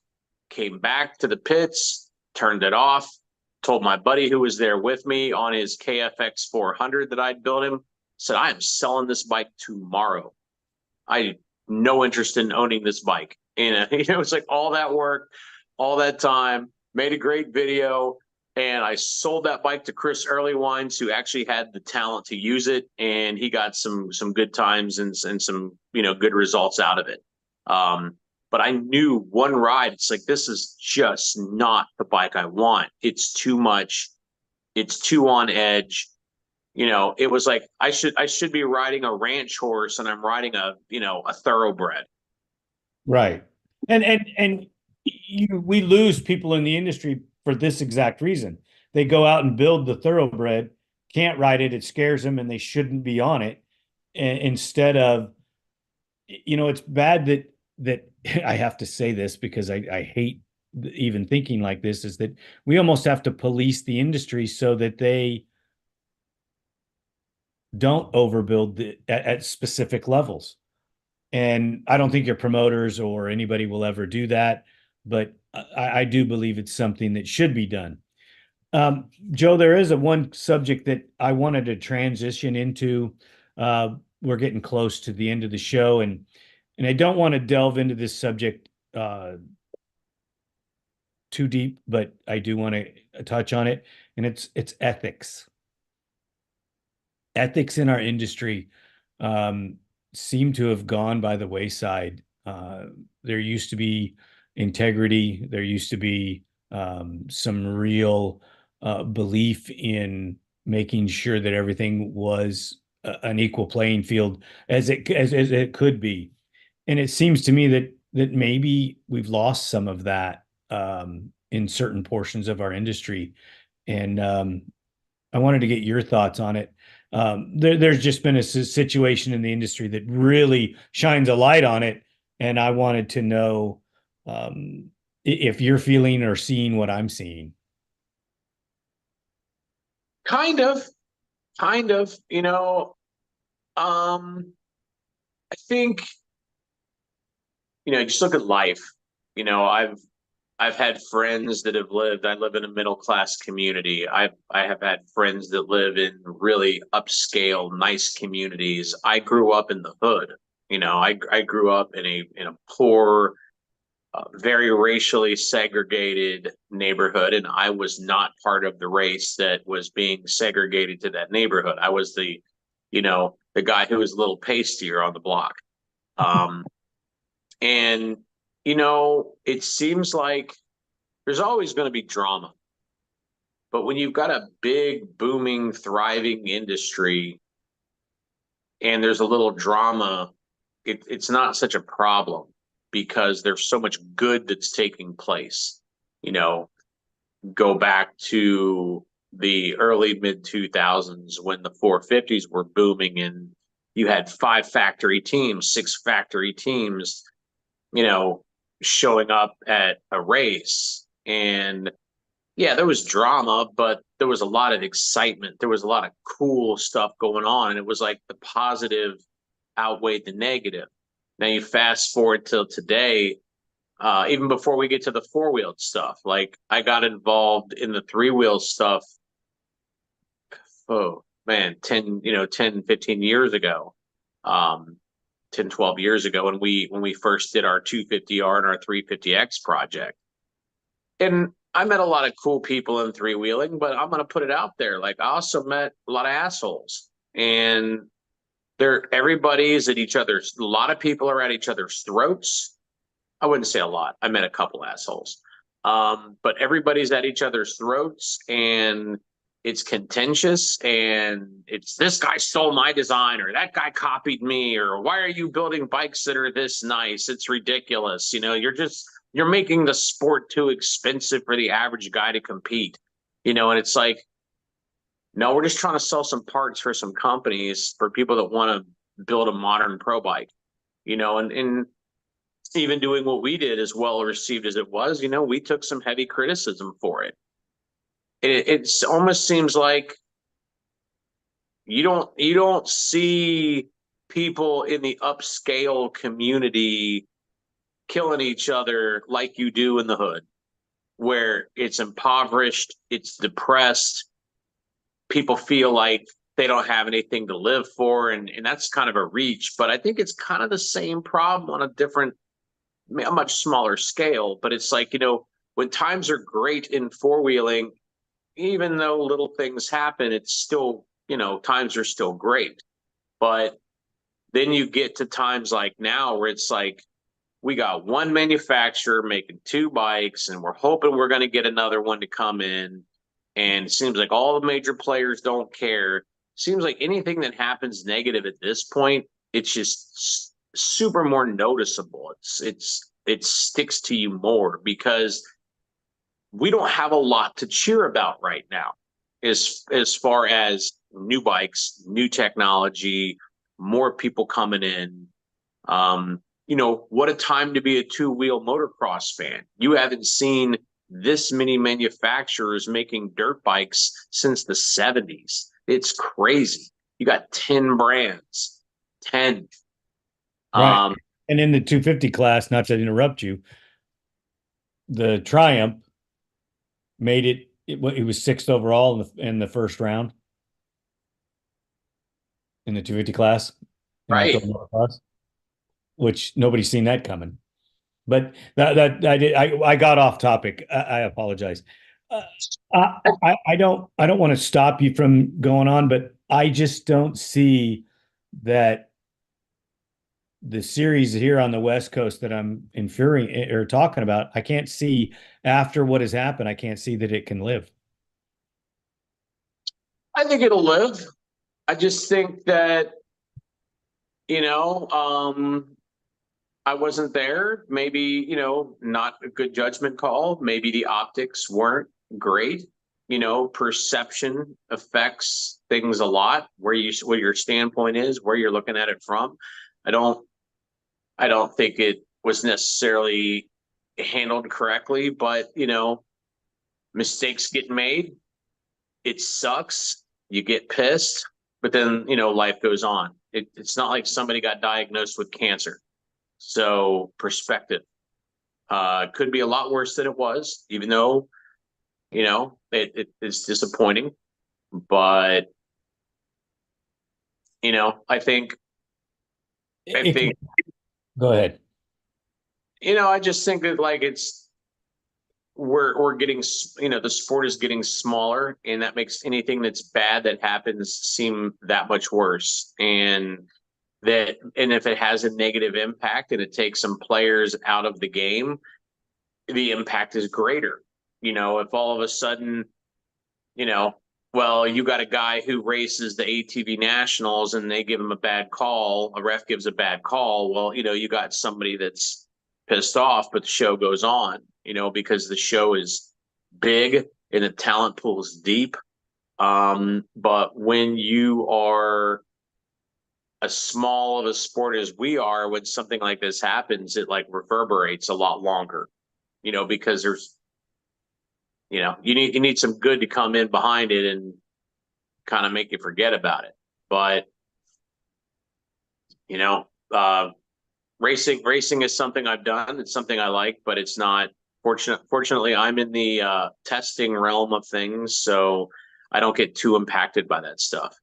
came back to the pits, turned it off, told my buddy who was there with me on his KFX 400 that I'd built him, said, I am selling this bike tomorrow. I had no interest in owning this bike. And it was like all that work, all that time, made a great video. And I sold that bike to Chris Earlywines, who actually had the talent to use it. And he got some good times and some, good results out of it. But I knew one ride, it's like, this is just not the bike I want. It's too much. It's too on edge. It was like, I should be riding a ranch horse, and I'm riding a thoroughbred. Right. And we lose people in the industry for this exact reason. They go out and build the thoroughbred, can't ride it, it scares them, and they shouldn't be on it. And instead of, it's bad that I have to say this because I hate even thinking like this, is that we almost have to police the industry so that they don't overbuild at specific levels. And I don't think your promoters or anybody will ever do that, but I do believe it's something that should be done. Joe, there is one subject that I wanted to transition into. We're getting close to the end of the show, and I don't want to delve into this subject too deep, but I do want to touch on it, and it's ethics. Ethics in our industry. um, seem to have gone by the wayside. There used to be integrity. There used to be some real belief in making sure that everything was an equal playing field as it could be. And it seems to me that maybe we've lost some of that in certain portions of our industry. And I wanted to get your thoughts on it. There's just been a situation in the industry that really shines a light on it, and I wanted to know if you're feeling or seeing what I'm seeing. Kind of, kind of, I think, just look at life. I've had friends that have lived. I live in a middle class community. I have had friends that live in really upscale, nice communities. I grew up in the hood. I grew up in a poor, very racially segregated neighborhood, and I was not part of the race that was being segregated to that neighborhood. I was the guy who was a little pastier on the block. Um, and it seems like there's always going to be drama. But when you've got a big, booming, thriving industry and there's a little drama, it's not such a problem because there's so much good that's taking place. You know, go back to the early mid 2000s when the 450s were booming and you had 5 factory teams, 6 factory teams, showing up at a race. And yeah, there was drama, but there was a lot of excitement. There was a lot of cool stuff going on. And it was like the positive outweighed the negative. Now you fast forward till today, even before we get to the four-wheeled stuff, like I got involved in the three-wheel stuff, oh man, 15 years ago. 10, 12 years ago when we first did our 250R and our 350X project. And I met a lot of cool people in three wheeling, but I'm going to put it out there. Like I also met a lot of assholes, and everybody is at each other's, a lot of people are at each other's throats. I wouldn't say a lot. I met a couple assholes. But everybody's at each other's throats, and it's contentious, and it's this guy stole my design, or that guy copied me, or why are you building bikes that are this nice? It's ridiculous. You're making the sport too expensive for the average guy to compete. And it's like, no, we're just trying to sell some parts for some companies for people that want to build a modern pro bike, and even doing what we did as well received as it was, we took some heavy criticism for it. It almost seems like you don't see people in the upscale community killing each other like you do in the hood, where it's impoverished, it's depressed, people feel like they don't have anything to live for, and that's kind of a reach. But I think it's kind of the same problem on a much smaller scale. But it's like, when times are great in four-wheeling, even though little things happen, it's still, times are still great. But then you get to times like now where it's like, we got one manufacturer making 2 bikes, and we're hoping we're going to get another one to come in. And it seems like all the major players don't care. Seems like anything that happens negative at this point, it's just super more noticeable. It sticks to you more because we don't have a lot to cheer about right now as far as new bikes, new technology, more people coming in. What a time to be a two-wheel motocross fan. You haven't seen this many manufacturers making dirt bikes since the 70s. It's crazy. You got 10 brands, 10. Right. And in the 250 class, not to interrupt you, the Triumph made it was 6th overall in the first round in the 250 class in Right. outdoor motocross, which nobody's seen that coming. But that I got off topic. I apologize. I don't want to stop you from going on, but I just don't see that the series here on the West Coast that I'm inferring or talking about, I can't see after what has happened. I can't see that it can live. I think it'll live. I just think that, you know, I wasn't there. Maybe, not a good judgment call. Maybe the optics weren't great. Perception affects things a lot. What your standpoint is, where you're looking at it from. I don't I don't think it was necessarily handled correctly, but mistakes get made. It sucks. You get pissed, but then life goes on. It's not like somebody got diagnosed with cancer. So perspective could be a lot worse than it was, even though it's disappointing. But I think I It can, think go ahead. I just think that like we're getting the sport is getting smaller, and that makes anything that's bad that happens seem that much worse. And if it has a negative impact and it takes some players out of the game, the impact is greater. If all of a sudden, you know, well, you got a guy who races the ATV nationals and they give him a bad call, a ref gives a bad call. Well, you got somebody that's pissed off, but the show goes on, because the show is big and the talent pool is deep. But when you are as small of a sport as we are, when something like this happens, it like reverberates a lot longer, because there's, you need some good to come in behind it and kind of make you forget about it. But, you know, uh, racing is something I've done. It's something I like, but it's not fortunately I'm in the testing realm of things. So I don't get too impacted by that stuff.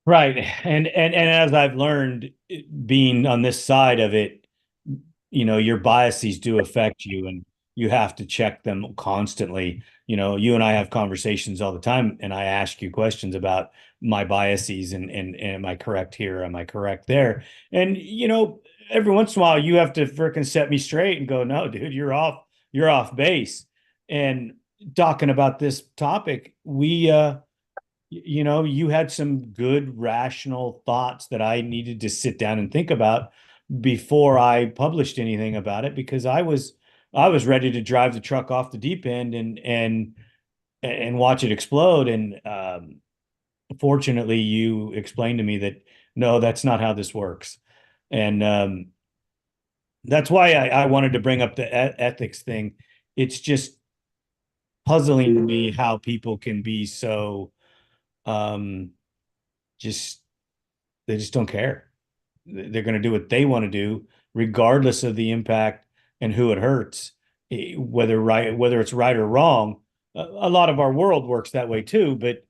Right. And as I've learned being on this side of it, your biases do affect you and you have to check them constantly. You and I have conversations all the time and I ask you questions about my biases and am I correct here? Am I correct there? And every once in a while you have to freaking set me straight and go, no, dude, you're off base. And talking about this topic, you had some good rational thoughts that I needed to sit down and think about before I published anything about it because I was ready to drive the truck off the deep end and watch it explode. And fortunately, you explained to me that no, that's not how this works. And that's why I wanted to bring up the ethics thing. It's just puzzling to me how people can be so um, just they just don't care. They're going to do what they want to do, regardless of the impact and who it hurts, whether it's right or wrong. A lot of our world works that way too, but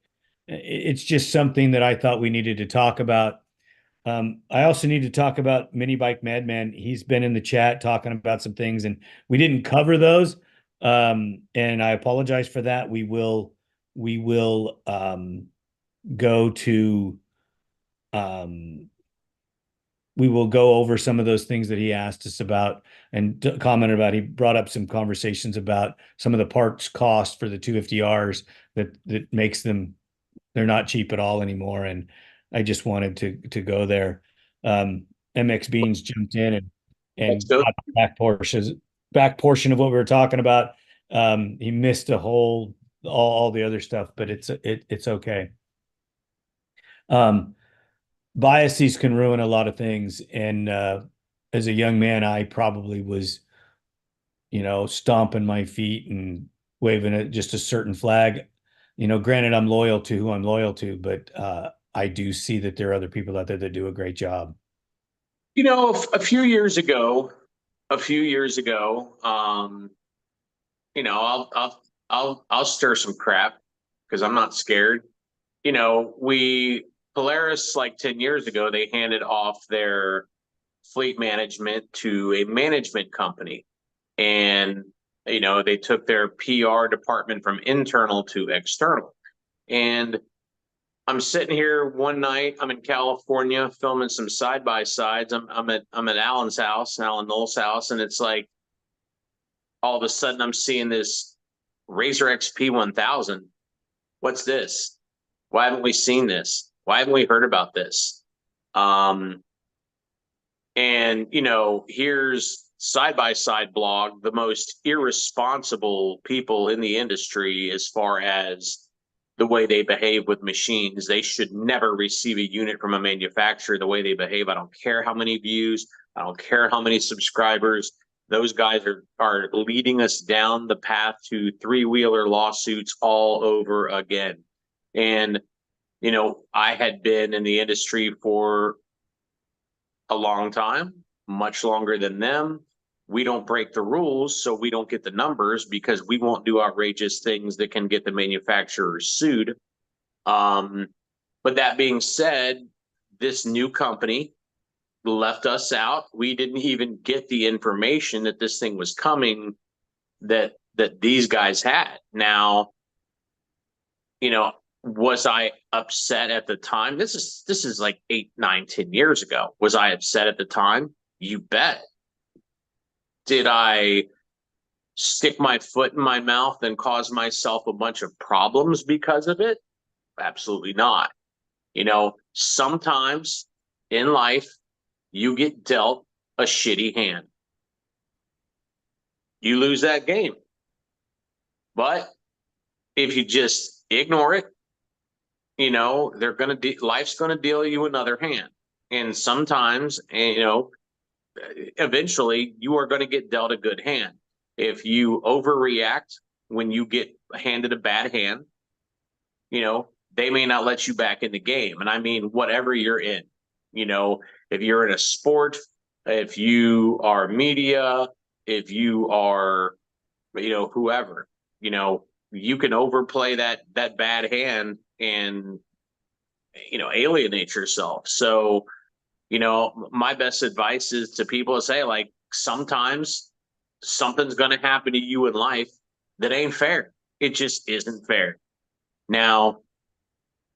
it's just something that I thought we needed to talk about. I also need to talk about Mini Bike Madman. He's been in the chat talking about some things, and we didn't cover those. And I apologize for that. We will go to um, we will go over some of those things that he asked us about and commented about. He brought up some conversations about some of the parts cost for the 250Rs that makes them they're not cheap at all anymore. And I just wanted to go there. MX Beans jumped in Let's and go. got the back portion of what we were talking about. He missed all the other stuff, but it's okay. Um, Biases can ruin a lot of things. And as a young man, I probably was, stomping my feet and waving just a certain flag. Granted, I'm loyal to who I'm loyal to, but I do see that there are other people out there that do a great job. A few years ago, I'll stir some crap because I'm not scared. We Polaris like 10 years ago, they handed off their fleet management to a management company. And, they took their PR department from internal to external. And I'm sitting here one night. I'm in California filming some side by sides. I'm at Alan's house, Alan Knoll's house, and it's like all of a sudden I'm seeing this Razor XP 1000. What's this? Why haven't we seen this? Why haven't we heard about this? Um, and here's side by side blog, the most irresponsible people in the industry as far as the way they behave with machines. They should never receive a unit from a manufacturer the way they behave. I don't care how many views, I don't care how many subscribers. Those guys are leading us down the path to three-wheeler lawsuits all over again. And I had been in the industry for a long time, much longer than them. We don't break the rules, so we don't get the numbers because we won't do outrageous things that can get the manufacturers sued. But that being said, this new company left us out. We didn't even get the information that this thing was coming that these guys had. Now, was I upset at the time? This is like 8, 9, 10 years ago. Was I upset at the time? You bet. Did I stick my foot in my mouth and cause myself a bunch of problems because of it? Absolutely not. Sometimes in life, you get dealt a shitty hand. You lose that game. But if you just ignore it, life's gonna deal you another hand. And sometimes, eventually you are going to get dealt a good hand. If you overreact when you get handed a bad hand, they may not let you back in the game. And I mean, whatever you're in, if you're in a sport, if you are media, if you are, whoever, you can overplay that bad hand and, alienate yourself. So, my best advice is to people to say, like, sometimes something's going to happen to you in life that ain't fair. It just isn't fair. Now,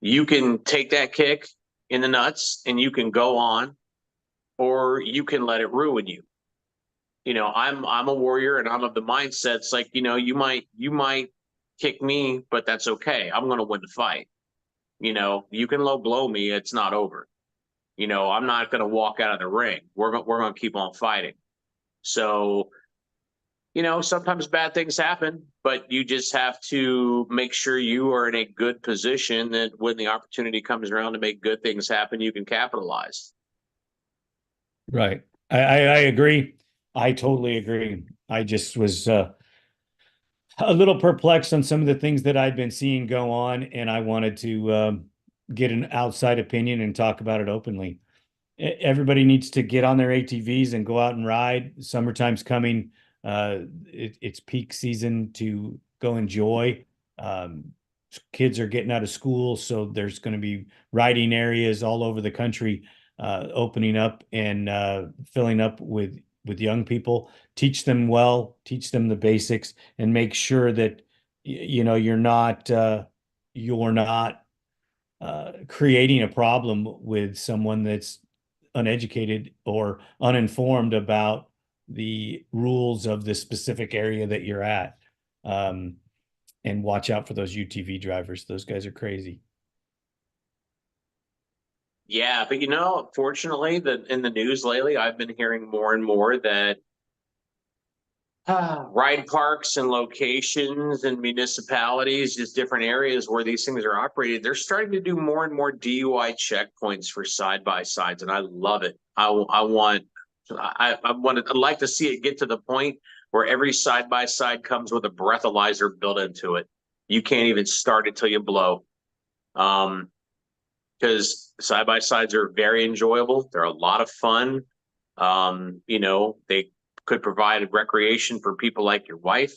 you can take that kick in the nuts and you can go on, or you can let it ruin you. I'm a warrior and I'm of the mindset. It's like, you might kick me, but that's okay. I'm going to win the fight. You can low blow me. It's not over. I'm not going to walk out of the ring. We're going to keep on fighting. So, sometimes bad things happen, but you just have to make sure you are in a good position that when the opportunity comes around to make good things happen, you can capitalize. Right. I agree. I totally agree. I just was a little perplexed on some of the things that I'd been seeing go on, and I wanted to get an outside opinion and talk about it openly. Everybody needs to get on their ATVs and go out and ride. Summertime's coming. It's peak season to go enjoy. Um, Kids are getting out of school, so there's going to be riding areas all over the country opening up and filling up with young people. Teach them well, teach them the basics, and make sure that you're not creating a problem with someone that's uneducated or uninformed about the rules of the specific area that you're at. Um, and watch out for those UTV drivers. Those guys are crazy. Yeah, but fortunately, that in the news lately, I've been hearing more and more that ride parks and locations and municipalities, just different areas where these things are operated, they're starting to do more and more DUI checkpoints for side by sides, and I love it. I'd like to see it get to the point where every side by side comes with a breathalyzer built into it. You can't even start it till you blow. Because side by sides are very enjoyable. They're a lot of fun. They could provide recreation for people like your wife,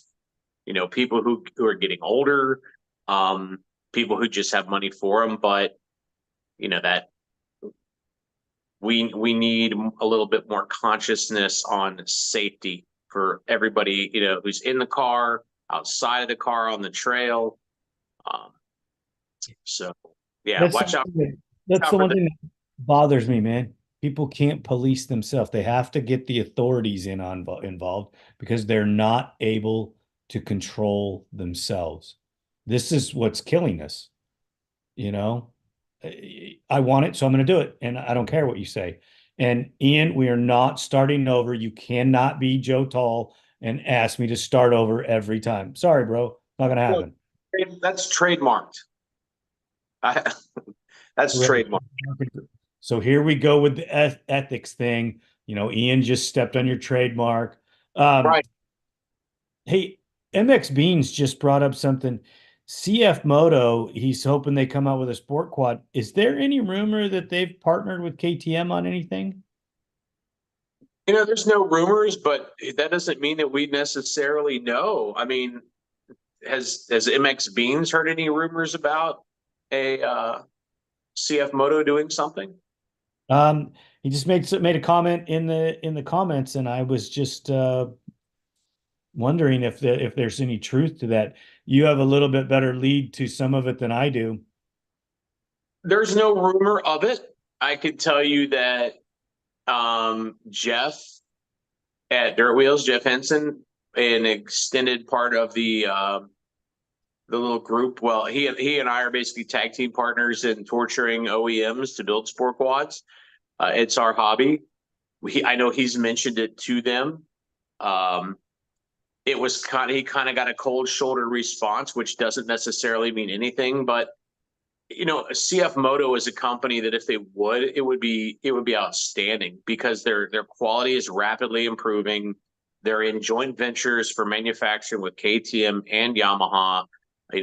people who are getting older, people who just have money for them. But that we need a little bit more consciousness on safety for everybody, who's in the car, outside of the car, on the trail. So Yeah, That's watch out, that's out the for one the. thing that bothers me, man. People can't police themselves. They have to get the authorities involved because they're not able to control themselves. This is what's killing us, you know. I want it, so I'm going to do it, and I don't care what you say. And Ian, we are not starting over. You cannot be Joe Tolle and ask me to start over every time. Sorry, bro. Not going to No, happen. that's trademarked. I, that's trademarked. So here we go with the ethics thing. You know, Ian just stepped on your trademark. Um, Right. hey, MX Beans just brought up something. CF Moto, he's hoping they come out with a sport quad. Is there any rumor that they've partnered with KTM on anything? There's no rumors, but that doesn't mean that we necessarily know. I mean, has MX Beans heard any rumors about a CF Moto doing something? Um, he just made a comment in the comments, and I was just wondering if there's any truth to that. You have a little bit better lead to some of it than I do. There's no rumor of it. I could tell you that Jeff at Dirt Wheels, Jeff Henson, an extended part of the little group. Well, he and I are basically tag team partners in torturing OEMs to build sport quads. It's our hobby. I know he's mentioned it to them. Um, it was he kind of got a cold shoulder response, which doesn't necessarily mean anything, but CF Moto is a company that if they would, it would be outstanding because their quality is rapidly improving. They're in joint ventures for manufacturing with KTM and Yamaha.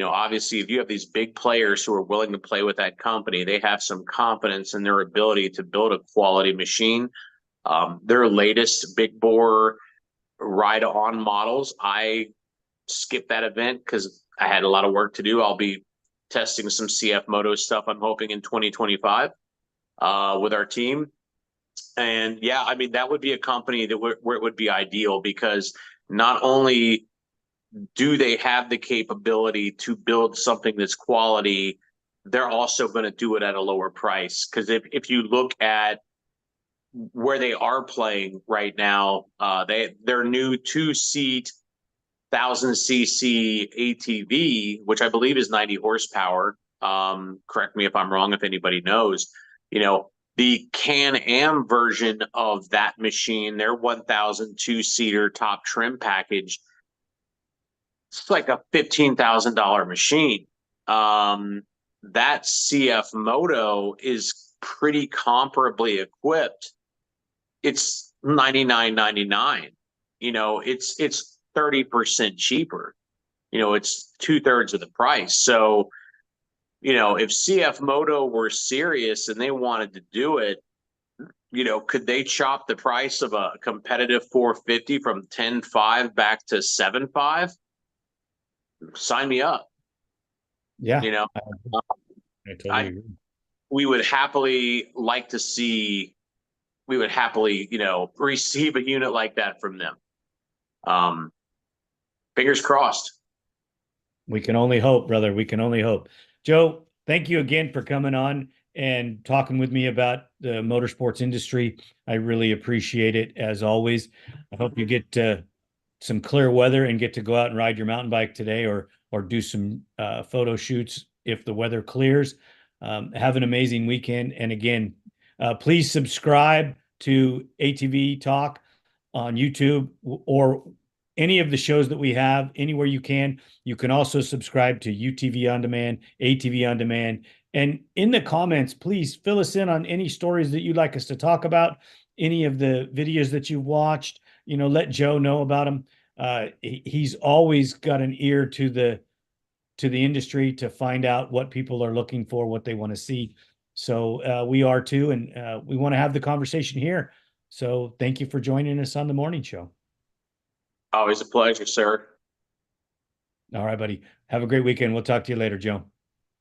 Obviously, if you have these big players who are willing to play with that company, they have some confidence in their ability to build a quality machine. Their latest big bore ride on models, I skipped that event because I had a lot of work to do. I'll be testing some CF Moto stuff, I'm hoping, in 2025 with our team. And yeah, I mean, that would be a company where it would be ideal because not only do they have the capability to build something that's quality, they're also going to do it at a lower price. Because if you look at where they are playing right now, their new 2-seat 1000cc ATV, which I believe is 90 horsepower. Correct me if I'm wrong, if anybody knows. The Can-Am version of that machine, their 1002-seater top trim package, it's like a $15,000 machine. That CF Moto is pretty comparably equipped. It's $99.99. It's 30% cheaper. It's 2/3 of the price. So, if CF Moto were serious and they wanted to do it, could they chop the price of a competitive 450 from 10.5 back to 7.5? Sign me up. Yeah, You know, I totally I agree. we would happily like to see. We would happily, receive a unit like that from them. Um, Fingers crossed. We can only hope, brother. We can only hope. Joe, thank you again for coming on and talking with me about the motorsports industry. I really appreciate it as always. I hope you get some clear weather and get to go out and ride your mountain bike today or do some photo shoots if the weather clears. Have an amazing weekend. And again, please subscribe to ATV Talk on YouTube or any of the shows that we have anywhere you can. You can also subscribe to UTV On Demand, ATV On Demand. And in the comments, please fill us in on any stories that you'd like us to talk about, any of the videos that you've watched. Let Joe know about them. He's always got an ear to the industry to find out what people are looking for, what they want to see. So we are too, and we want to have the conversation here. So thank you for joining us on the morning show. Always a pleasure, sir. All right, buddy. Have a great weekend. We'll talk to you later, Joe.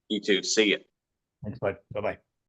You too. See you. Thanks, bud. Bye bye.